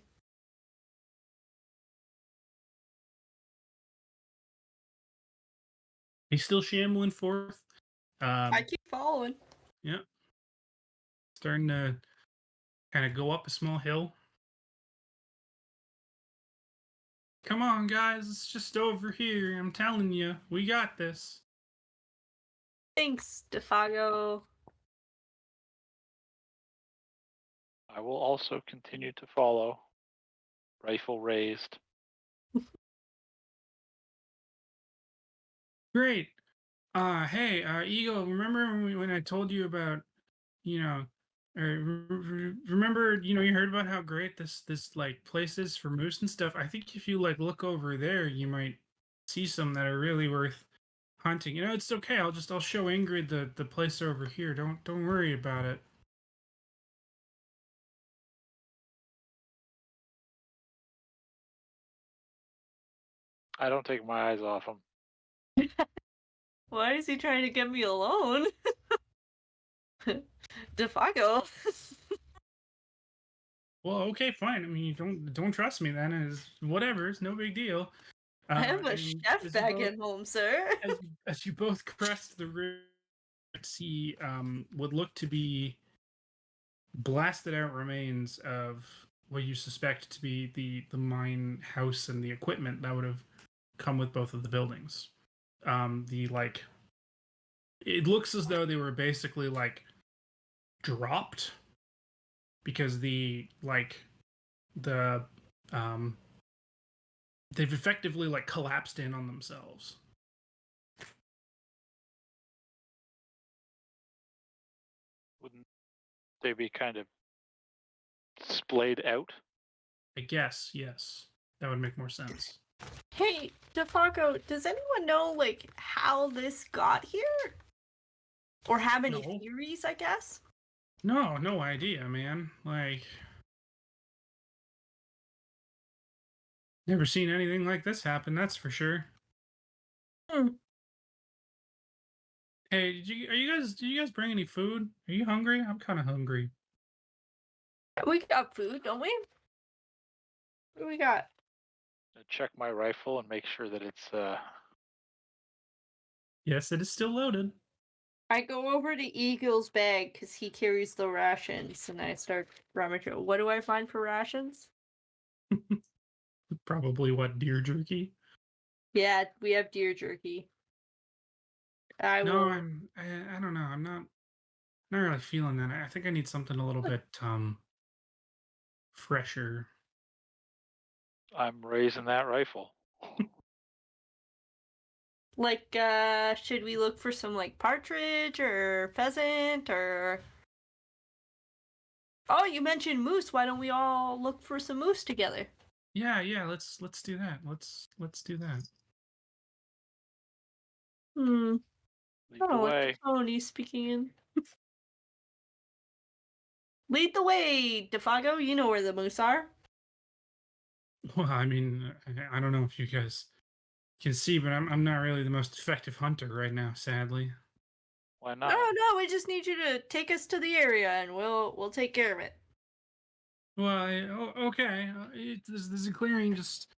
[SPEAKER 1] He's still shambling forth.
[SPEAKER 2] I keep following.
[SPEAKER 1] Yeah. Starting to kind of go up a small hill. Come on, guys. It's just over here. I'm telling you, we got this.
[SPEAKER 2] Thanks, Defago.
[SPEAKER 4] I will also continue to follow. Rifle raised.
[SPEAKER 1] Great. Hey, Eagle, remember when I told you about, you know, remember, you heard about how great this like place is for moose and stuff. I think if you like look over there, you might see some that are really worth hunting. It's okay. I'll show Ingrid the place over here. Don't worry about it.
[SPEAKER 4] I don't take my eyes off him.
[SPEAKER 2] Why is he trying to get me alone? Defago.
[SPEAKER 1] Well, okay, fine. I mean, you don't trust me then. Is whatever. It's no big deal.
[SPEAKER 2] I have a
[SPEAKER 1] And
[SPEAKER 2] chef
[SPEAKER 1] as you
[SPEAKER 2] back
[SPEAKER 1] both-
[SPEAKER 2] at home, sir.
[SPEAKER 1] as you both crest the ridge, see what look to be blasted out remains of what you suspect to be the mine house and the equipment that would have come with both of the buildings. It looks as though they were basically like dropped because the they've effectively like collapsed in on themselves.
[SPEAKER 4] Wouldn't they be kind of splayed out?
[SPEAKER 1] I guess, yes. That would make more sense.
[SPEAKER 2] Hey, Defago, does anyone know like how this got here? Or have any
[SPEAKER 1] No.
[SPEAKER 2] theories, I guess?
[SPEAKER 1] No idea, man. Like, never seen anything like this happen, that's for sure.
[SPEAKER 2] Hmm.
[SPEAKER 1] Hey, did you guys bring any food? Are you hungry? I'm kind of hungry.
[SPEAKER 2] We got food, don't we? What do we got?
[SPEAKER 4] I check my rifle and make sure that it's
[SPEAKER 1] Yes, it is still loaded.
[SPEAKER 2] I go over to Eagle's bag because he carries the rations, and I start rummaging. What do I find for rations?
[SPEAKER 1] Probably what, deer jerky?
[SPEAKER 2] Yeah, we have deer jerky. I
[SPEAKER 1] No,
[SPEAKER 2] will.
[SPEAKER 1] I don't know. I'm not really feeling that. I think I need something a little bit fresher.
[SPEAKER 4] I'm raising that rifle.
[SPEAKER 2] Like, should we look for some, like, partridge or pheasant or... Oh, you mentioned moose. Why don't we all look for some moose together?
[SPEAKER 1] Yeah, let's do that. Let's do that.
[SPEAKER 2] Hmm.
[SPEAKER 4] Lead
[SPEAKER 2] I don't
[SPEAKER 4] the
[SPEAKER 2] know what
[SPEAKER 4] way.
[SPEAKER 2] tone he's speaking in. Lead the way, Defago. You know where the moose are.
[SPEAKER 1] Well, I mean, I don't know if you guys can see, but I'm not really the most effective hunter right now, sadly.
[SPEAKER 4] Why not?
[SPEAKER 2] No, we just need you to take us to the area, and we'll take care of it.
[SPEAKER 1] Well, okay. There's a clearing just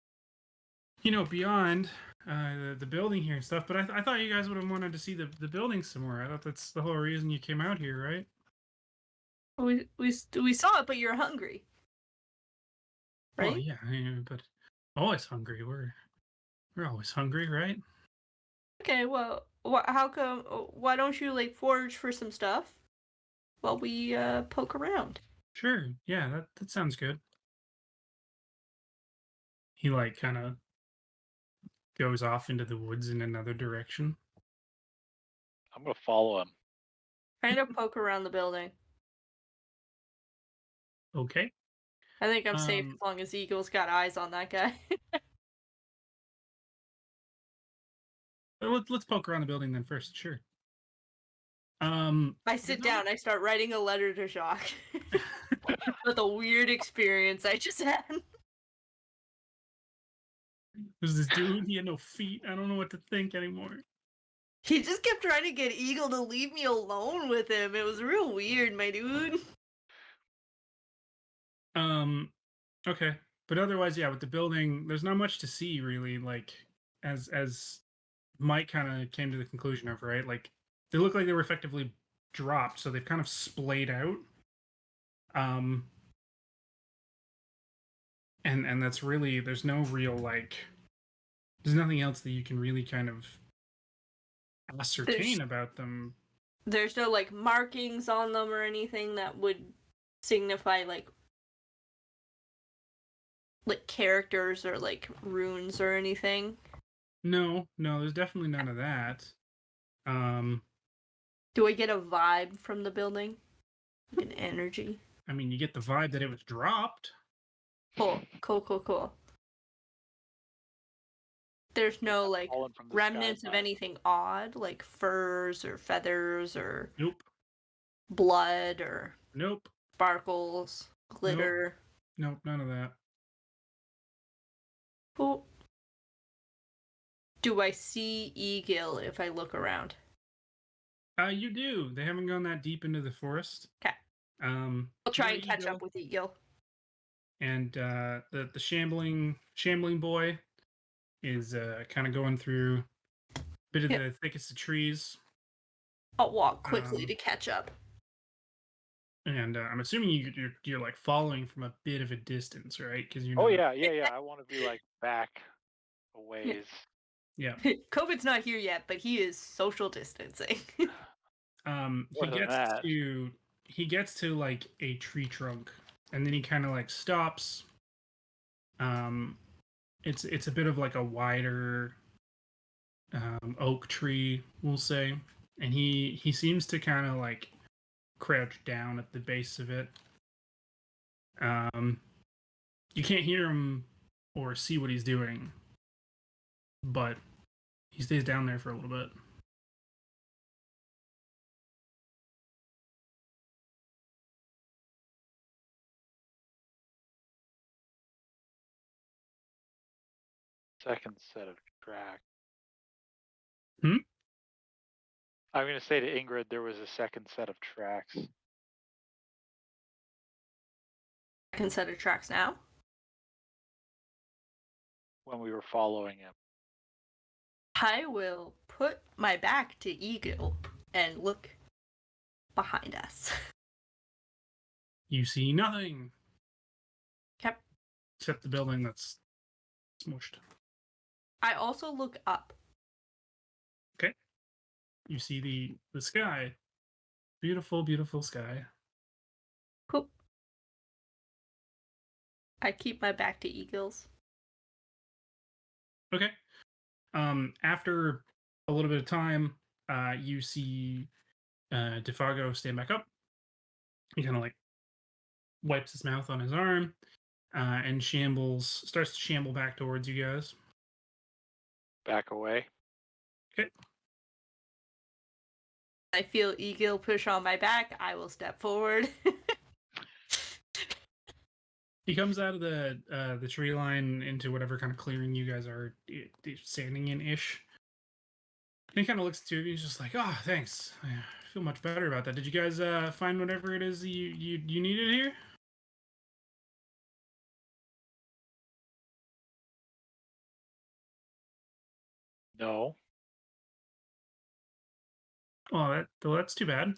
[SPEAKER 1] beyond the building here and stuff. But I thought you guys would have wanted to see the building somewhere. I thought that's the whole reason you came out here, right?
[SPEAKER 2] We saw it, but you're hungry, right?
[SPEAKER 1] Well, yeah, but always hungry. We're always hungry, right?
[SPEAKER 2] Okay, well, how come? Why don't you like forage for some stuff while we poke around?
[SPEAKER 1] Sure. Yeah, that sounds good. He like kind of goes off into the woods in another direction.
[SPEAKER 4] I'm gonna follow him.
[SPEAKER 2] Kind of poke around the building.
[SPEAKER 1] Okay.
[SPEAKER 2] I think I'm safe as long as Eagle's got eyes on that guy.
[SPEAKER 1] Let's poke around the building then first. Sure.
[SPEAKER 2] I sit down. I start writing a letter to Jacques with a weird experience I just had.
[SPEAKER 1] There's this dude. He had no feet. I don't know what to think anymore.
[SPEAKER 2] He just kept trying to get Eagle to leave me alone with him. It was real weird, my dude.
[SPEAKER 1] Okay. But otherwise, yeah, with the building, there's not much to see really. Like as Mike kind of came to the conclusion of, right? Like they look like they were effectively dropped, so they've kind of splayed out. And that's really, there's no real like, there's nothing else that you can really kind of ascertain about them.
[SPEAKER 2] There's no like markings on them or anything that would signify like characters or like runes or anything.
[SPEAKER 1] No, there's definitely none of that.
[SPEAKER 2] Do I get a vibe from the building? An energy?
[SPEAKER 1] I mean, you get the vibe that it was dropped.
[SPEAKER 2] Cool. There's no like remnants of anything odd, like furs or feathers or
[SPEAKER 1] Nope.
[SPEAKER 2] Blood or
[SPEAKER 1] Nope.
[SPEAKER 2] Sparkles, glitter.
[SPEAKER 1] Nope, none of that.
[SPEAKER 2] Cool. Do I see Egil if I look around?
[SPEAKER 1] You do. They haven't gone that deep into the forest.
[SPEAKER 2] Okay. I'll try and catch up with Egil.
[SPEAKER 1] And the shambling boy is kind of going through a bit of the thickest of trees.
[SPEAKER 2] I'll walk quickly to catch up.
[SPEAKER 1] And I'm assuming you're like following from a bit of a distance, right? Because you know.
[SPEAKER 4] Oh yeah. I want to be like back a ways.
[SPEAKER 1] Yeah.
[SPEAKER 2] COVID's not here yet, but he is social distancing.
[SPEAKER 1] He gets to like a tree trunk, and then he kind of like stops. It's a bit of like a wider oak tree, we'll say, and he seems to kind of like crouch down at the base of it. You can't hear him or see what he's doing, but he stays down there for a little bit.
[SPEAKER 4] Second set of tracks.
[SPEAKER 1] I'm
[SPEAKER 4] going to say to Ingrid there was a second set of tracks.
[SPEAKER 2] Second set of tracks now?
[SPEAKER 4] When we were following him.
[SPEAKER 2] I will put my back to Egil and look behind us.
[SPEAKER 1] You see nothing.
[SPEAKER 2] Yep.
[SPEAKER 1] Except the building that's smushed.
[SPEAKER 2] I also look up.
[SPEAKER 1] Okay. You see the sky. Beautiful, beautiful sky.
[SPEAKER 2] Cool. I keep my back to Egil's.
[SPEAKER 1] Okay. After a little bit of time, you see Defago stand back up. He kind of like wipes his mouth on his arm and starts to shamble back towards you guys.
[SPEAKER 4] Back away.
[SPEAKER 1] Okay.
[SPEAKER 2] I feel Egil push on my back. I will step forward.
[SPEAKER 1] He comes out of the tree line into whatever kind of clearing you guys are standing in-ish. And he kind of looks at you and he's just like, "Oh, thanks. I feel much better about that. Did you guys find whatever it is you needed here?"
[SPEAKER 4] No.
[SPEAKER 1] Oh, that's too bad.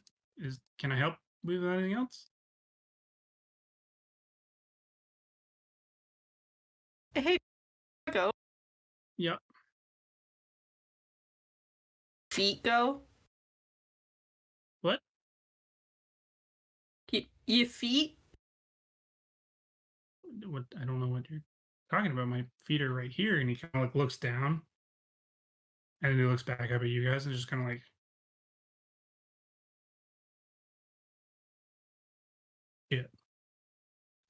[SPEAKER 1] Can I help with anything else?
[SPEAKER 2] Hey, go.
[SPEAKER 1] Yep.
[SPEAKER 2] Feet go.
[SPEAKER 1] What?
[SPEAKER 2] Your feet?
[SPEAKER 1] What? I don't know what you're talking about. My feet are right here, and he kind of like looks down, and then he looks back up at you guys, and just kind of like, yeah.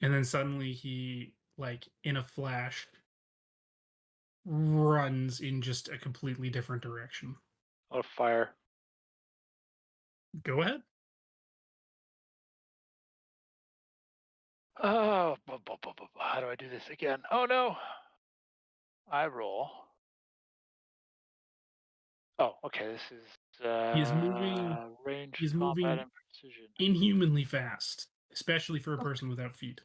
[SPEAKER 1] And then suddenly he, like in a flash, runs in just a completely different direction.
[SPEAKER 4] A fire.
[SPEAKER 1] Go ahead.
[SPEAKER 4] Oh, how do I do this again? Oh no. I roll. Oh, okay. This is
[SPEAKER 1] He's moving.
[SPEAKER 4] range,
[SPEAKER 1] He's
[SPEAKER 4] combat,
[SPEAKER 1] moving
[SPEAKER 4] and precision.
[SPEAKER 1] inhumanly fast, especially for a person without feet.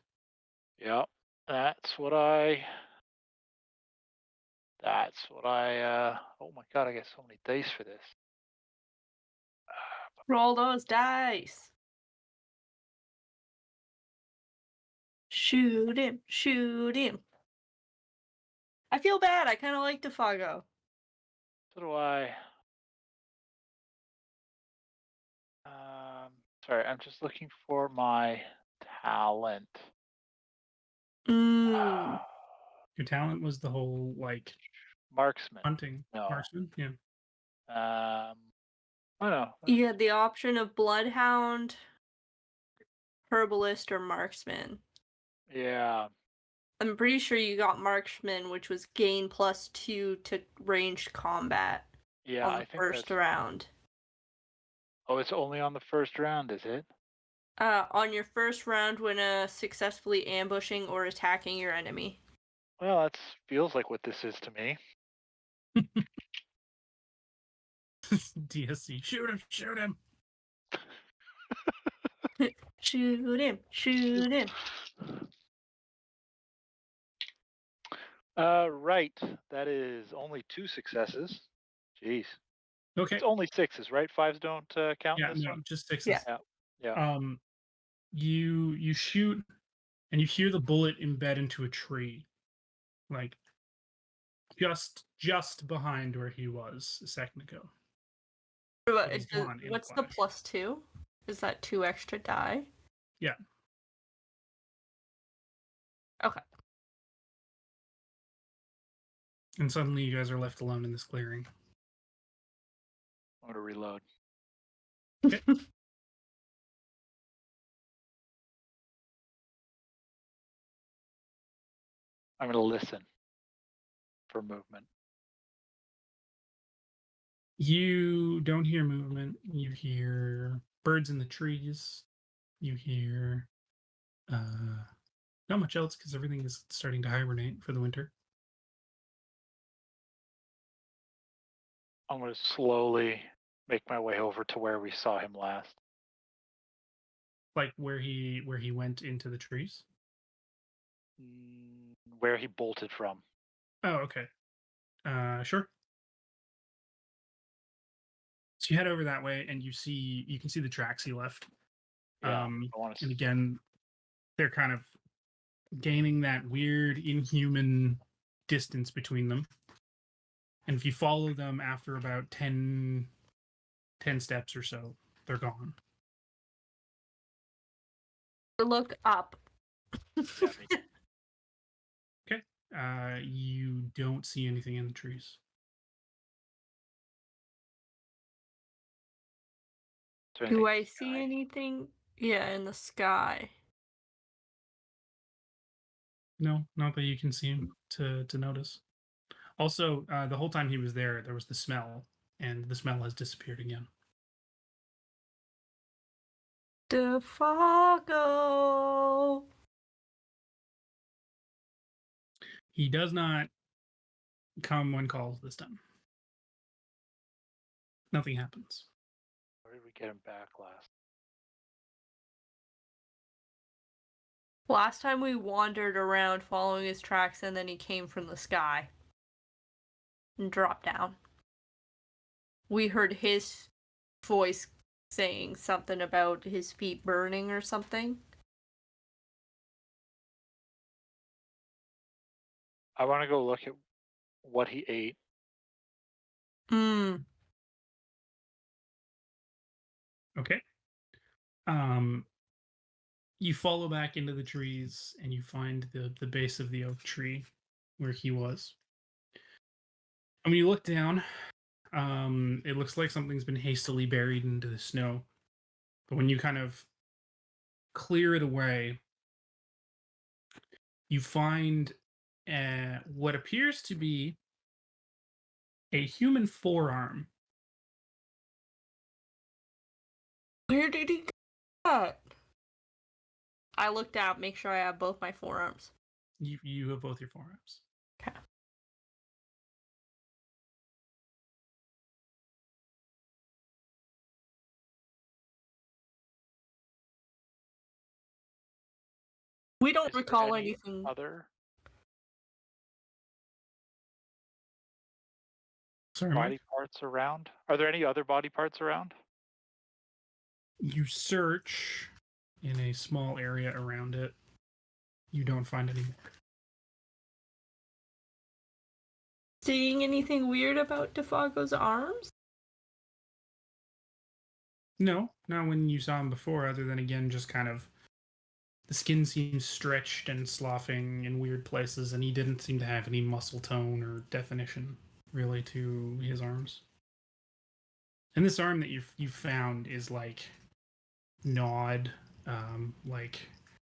[SPEAKER 4] Yeah, that's what I That's what I. Oh my god! I get so many dice for this.
[SPEAKER 2] Roll those dice. Shoot him. Shoot him. I feel bad. I kind of like Defago.
[SPEAKER 4] So do I. Sorry, I'm just looking for my talent.
[SPEAKER 2] Mm.
[SPEAKER 1] Your talent was the whole like
[SPEAKER 4] Marksman.
[SPEAKER 1] hunting
[SPEAKER 4] No.
[SPEAKER 1] marksman. Yeah.
[SPEAKER 4] Oh no.
[SPEAKER 2] You had the option of Bloodhound, Herbalist, or Marksman.
[SPEAKER 4] Yeah.
[SPEAKER 2] I'm pretty sure you got Marksman, which was gain +2 to ranged combat
[SPEAKER 4] Yeah,
[SPEAKER 2] on
[SPEAKER 4] I
[SPEAKER 2] the
[SPEAKER 4] think
[SPEAKER 2] first
[SPEAKER 4] that's.
[SPEAKER 2] round.
[SPEAKER 4] Oh, it's only on the first round, is it?
[SPEAKER 2] On your first round when successfully ambushing or attacking your enemy.
[SPEAKER 4] Well, that feels like what this is to me.
[SPEAKER 1] DSC. Shoot him! Shoot him!
[SPEAKER 2] Shoot him! Shoot him!
[SPEAKER 4] Right. That is only 2 successes. Jeez.
[SPEAKER 1] Okay.
[SPEAKER 4] It's only 6s, right? 5s don't count
[SPEAKER 1] Yeah,
[SPEAKER 4] this
[SPEAKER 1] no,
[SPEAKER 4] one?
[SPEAKER 1] just 6s.
[SPEAKER 2] Yeah.
[SPEAKER 4] Yeah.
[SPEAKER 1] You shoot, and you hear the bullet embed into a tree, like just behind where he was a second ago. But he's gone in a
[SPEAKER 2] What's the
[SPEAKER 1] flash.
[SPEAKER 2] +2? Is that 2 extra die?
[SPEAKER 1] Yeah.
[SPEAKER 2] Okay.
[SPEAKER 1] And suddenly you guys are left alone in this clearing.
[SPEAKER 4] I'm gonna reload.
[SPEAKER 1] Okay.
[SPEAKER 4] I'm gonna listen for movement.
[SPEAKER 1] You don't hear movement. You hear birds in the trees. You hear not much else because everything is starting to hibernate for the winter.
[SPEAKER 4] I'm gonna slowly make my way over to where we saw him last.
[SPEAKER 1] Like where he went into the trees.
[SPEAKER 4] Where he bolted from.
[SPEAKER 1] Oh, okay. Sure. So you head over that way, and you can see the tracks he left.
[SPEAKER 4] Yeah,
[SPEAKER 1] And
[SPEAKER 4] I want to.
[SPEAKER 1] again, they're kind of gaining that weird, inhuman distance between them. And if you follow them after about 10 steps or so, they're gone.
[SPEAKER 2] Look up.
[SPEAKER 4] Yeah,
[SPEAKER 1] Okay. You don't see anything in the trees.
[SPEAKER 2] Do I see anything? Yeah, in the sky.
[SPEAKER 1] No, not that you can see him to notice. Also, the whole time he was there was the smell, and the smell has disappeared again.
[SPEAKER 2] Defago.
[SPEAKER 1] He does not come when called this time. Nothing happens.
[SPEAKER 4] Where did we get him back last?
[SPEAKER 2] Last time we wandered around following his tracks and then he came from the sky and dropped down. We heard his voice saying something about his feet burning or something.
[SPEAKER 4] I want to go look at what he ate.
[SPEAKER 1] Okay. You follow back into the trees and you find the base of the oak tree where he was. And when you look down, it looks like something's been hastily buried into the snow. But when you kind of clear it away, you find what appears to be a human forearm.
[SPEAKER 2] Where did he get that? I looked out, make sure I have both my forearms.
[SPEAKER 1] You have both your forearms.
[SPEAKER 2] Okay. We don't recall anything.
[SPEAKER 4] Other?
[SPEAKER 1] Sorry,
[SPEAKER 4] body
[SPEAKER 1] Mike?
[SPEAKER 4] parts around? Are there any other body parts around?
[SPEAKER 1] You search in a small area around it. You don't find any more.
[SPEAKER 2] Seeing anything weird about Defago's arms?
[SPEAKER 1] No, not when you saw him before, other than again just kind of the skin seems stretched and sloughing in weird places, and he didn't seem to have any muscle tone or definition really to his arms. And this arm that you found is like gnawed, like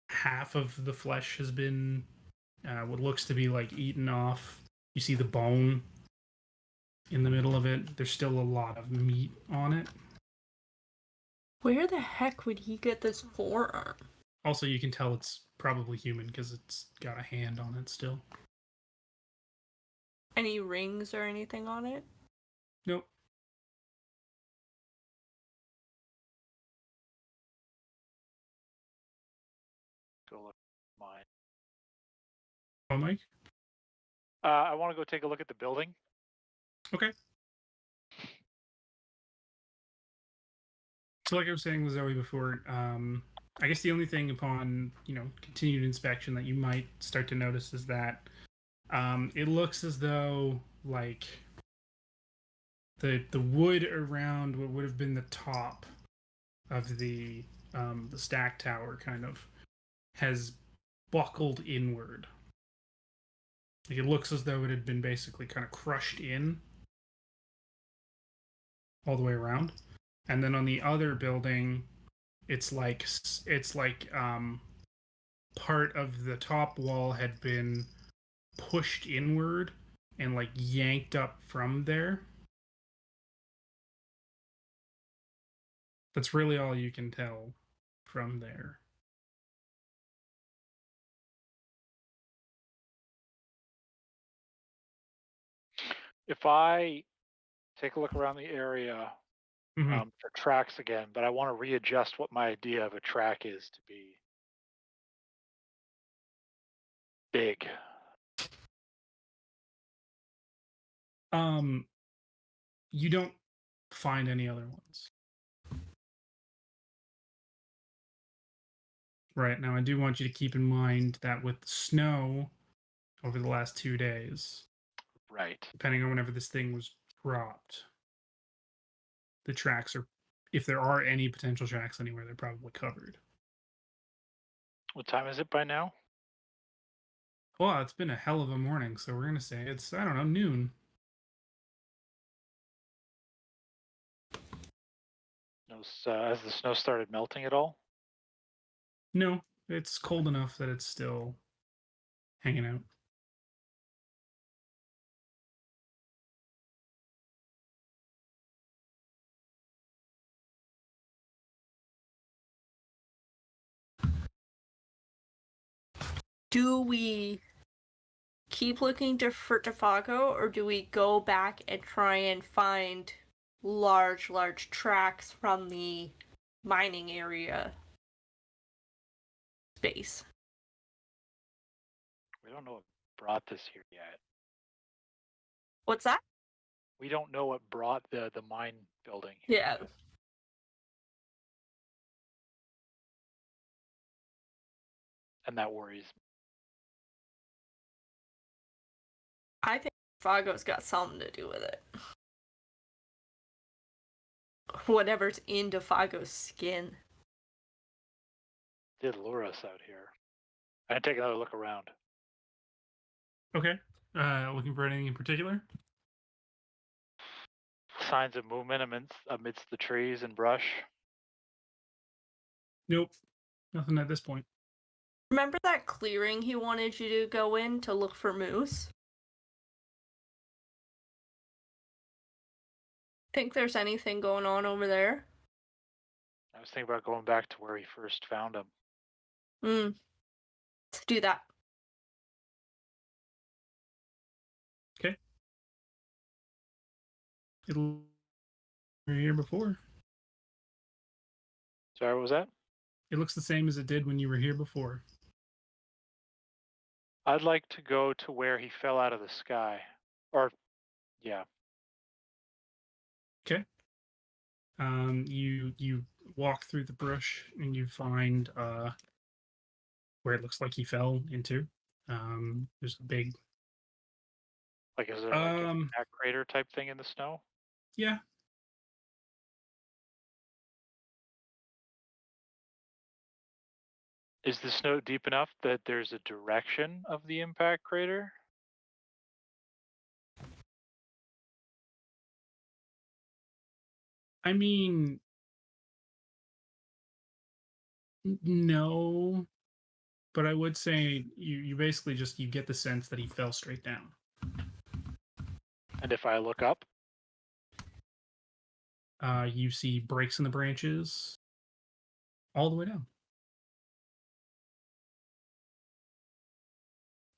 [SPEAKER 1] half of the flesh has been what looks to be like eaten off. You see the bone in the middle of it. There's still a lot of meat on it.
[SPEAKER 2] Where the heck would he get this forearm?
[SPEAKER 1] Also, you can tell it's probably human because it's got a hand on it still.
[SPEAKER 2] Any rings or anything on it?
[SPEAKER 1] Nope.
[SPEAKER 4] Go look at mine.
[SPEAKER 1] Oh, Mike?
[SPEAKER 4] I want to go take a look at the building.
[SPEAKER 1] Okay. So like I was saying with Zoe before, I guess the only thing upon, continued inspection that you might start to notice is that it looks as though like the wood around what would have been the top of the stack tower kind of has buckled inward. Like it looks as though it had been basically kind of crushed in all the way around. And then on the other building, it's like part of the top wall had been pushed inward and like yanked up from there. That's really all you can tell from there.
[SPEAKER 4] If I take a look around the area for tracks again, but I want to readjust what my idea of a track is to be big.
[SPEAKER 1] You don't find any other ones. Right, now I do want you to keep in mind that with snow over the last 2 days,
[SPEAKER 4] Right.
[SPEAKER 1] depending on whenever this thing was dropped, the tracks are, if there are any potential tracks anywhere, they're probably covered.
[SPEAKER 4] What time is it by now?
[SPEAKER 1] Well, it's been a hell of a morning, so we're going to say it's, I don't know, noon.
[SPEAKER 4] Has the snow started melting at all?
[SPEAKER 1] No, it's cold enough that it's still hanging out.
[SPEAKER 2] Do we keep looking for Defago, or do we go back and try and find large tracks from the mining area space?
[SPEAKER 4] We don't know what brought this here yet.
[SPEAKER 2] What's that?
[SPEAKER 4] We don't know what brought the mine building here
[SPEAKER 2] Yeah.
[SPEAKER 4] yet. And that worries me.
[SPEAKER 2] I think Defago's got something to do with it. Whatever's in Defago's skin.
[SPEAKER 4] Did lure us out here. I take another look around.
[SPEAKER 1] Okay. Looking for anything in particular?
[SPEAKER 4] Signs of movement amidst the trees and brush.
[SPEAKER 1] Nope. Nothing at this point.
[SPEAKER 2] Remember that clearing he wanted you to go in to look for moose? Think there's anything going on over there?
[SPEAKER 4] I was thinking about going back to where he first found him.
[SPEAKER 2] Let's do that.
[SPEAKER 1] Okay. It'll be here before.
[SPEAKER 4] Sorry, what was that?
[SPEAKER 1] It looks the same as it did when you were here before.
[SPEAKER 4] I'd like to go to where he fell out of the sky. Or, yeah.
[SPEAKER 1] Okay. You walk through the brush and you find where it looks like he fell into. There's a big
[SPEAKER 4] Like, is there like an impact crater type thing in the snow?
[SPEAKER 1] yeah.
[SPEAKER 4] Is the snow deep enough that there's a direction of the impact crater?
[SPEAKER 1] I mean, no, but I would say you basically just you get the sense that he fell straight down.
[SPEAKER 4] And if I look up,
[SPEAKER 1] You see breaks in the branches all the way down.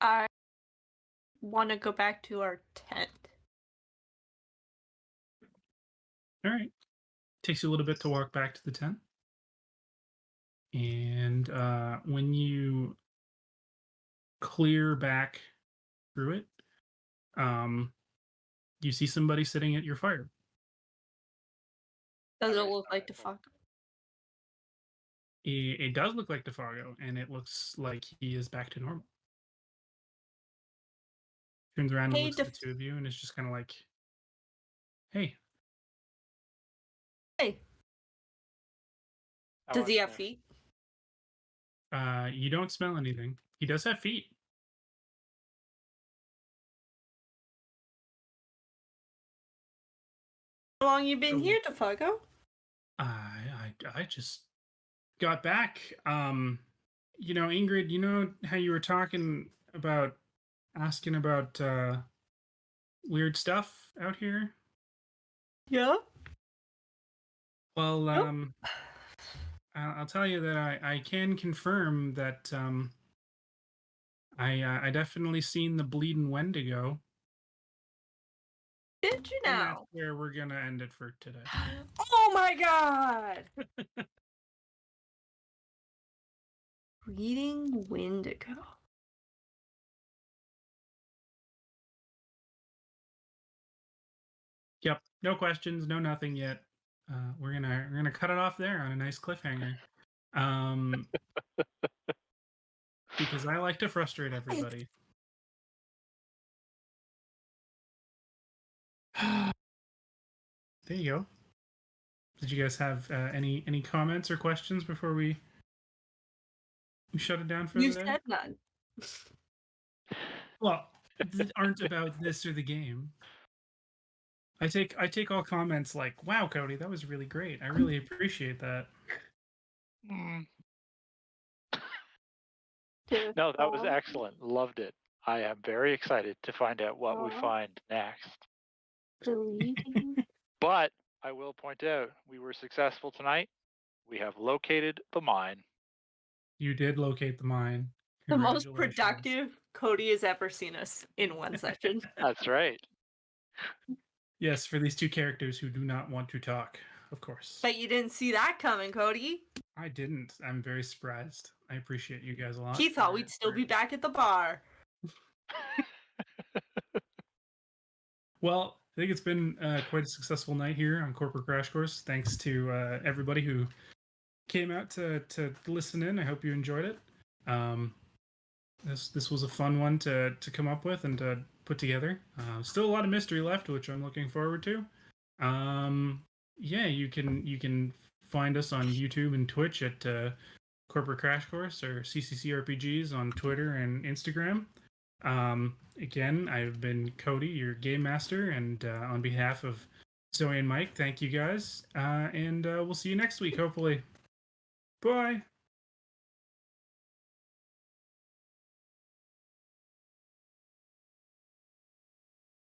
[SPEAKER 2] I want to go back to our tent.
[SPEAKER 1] All right. Takes you a little bit to walk back to the tent. And when you clear back through it, you see somebody sitting at your fire.
[SPEAKER 2] Does it
[SPEAKER 4] Okay,
[SPEAKER 2] look like
[SPEAKER 4] so-
[SPEAKER 2] Defago?
[SPEAKER 1] It does look like Defago, and it looks like he is back to normal. Turns around and
[SPEAKER 2] Hey,
[SPEAKER 1] looks at the two of you, and it's just kind of like, "Hey,
[SPEAKER 2] Hey,
[SPEAKER 4] I
[SPEAKER 2] does
[SPEAKER 4] want
[SPEAKER 2] he have
[SPEAKER 4] to-
[SPEAKER 2] feet?
[SPEAKER 1] you don't smell anything. He does have feet.
[SPEAKER 2] How long you been
[SPEAKER 1] So-
[SPEAKER 2] here, Defago?
[SPEAKER 1] I just got back. Ingrid, you know how you were talking about asking about weird stuff out here?
[SPEAKER 2] Yeah.
[SPEAKER 1] Well,
[SPEAKER 2] Nope.
[SPEAKER 1] I'll tell you that I can confirm that I definitely seen the bleeding Wendigo.
[SPEAKER 2] Did you
[SPEAKER 1] And that's
[SPEAKER 2] now?
[SPEAKER 1] where we're gonna end it for today.
[SPEAKER 2] Oh my god! Reading Wendigo.
[SPEAKER 1] Yep, no questions, no nothing yet. We're gonna cut it off there on a nice cliffhanger. Because I like to frustrate everybody. There you go. Did you guys have any comments or questions before we shut it down for
[SPEAKER 2] You
[SPEAKER 1] the day?
[SPEAKER 2] said none.
[SPEAKER 1] Well, aren't about this or the game. I take all comments like, "Wow, Cody, that was really great. I really appreciate that."
[SPEAKER 4] Mm. No, that was excellent. Loved it. I am very excited to find out what we find next.
[SPEAKER 2] Deleting.
[SPEAKER 4] But I will point out we were successful tonight. We have located the mine.
[SPEAKER 1] You did locate the mine.
[SPEAKER 2] The most
[SPEAKER 1] Congratulations.
[SPEAKER 2] productive Cody has ever seen us in one session.
[SPEAKER 4] That's right.
[SPEAKER 1] Yes, for these two characters who do not want to talk, of course.
[SPEAKER 2] But you didn't see that coming, Cody.
[SPEAKER 1] I didn't. I'm very surprised. I appreciate you guys a lot.
[SPEAKER 2] He thought we'd still be back at the bar.
[SPEAKER 1] Well, I think it's been quite a successful night here on Corporate Crash Course. Thanks to everybody who came out to listen in. I hope you enjoyed it. This was a fun one to come up with and to put together. Still a lot of mystery left, which I'm looking forward to. Yeah, you can find us on YouTube and Twitch at Corporate Crash Course or CCC RPGs on Twitter and Instagram. Again, I've been Cody, your game master, and on behalf of Zoe and Mike, thank you guys, and we'll see you next week, hopefully. Bye.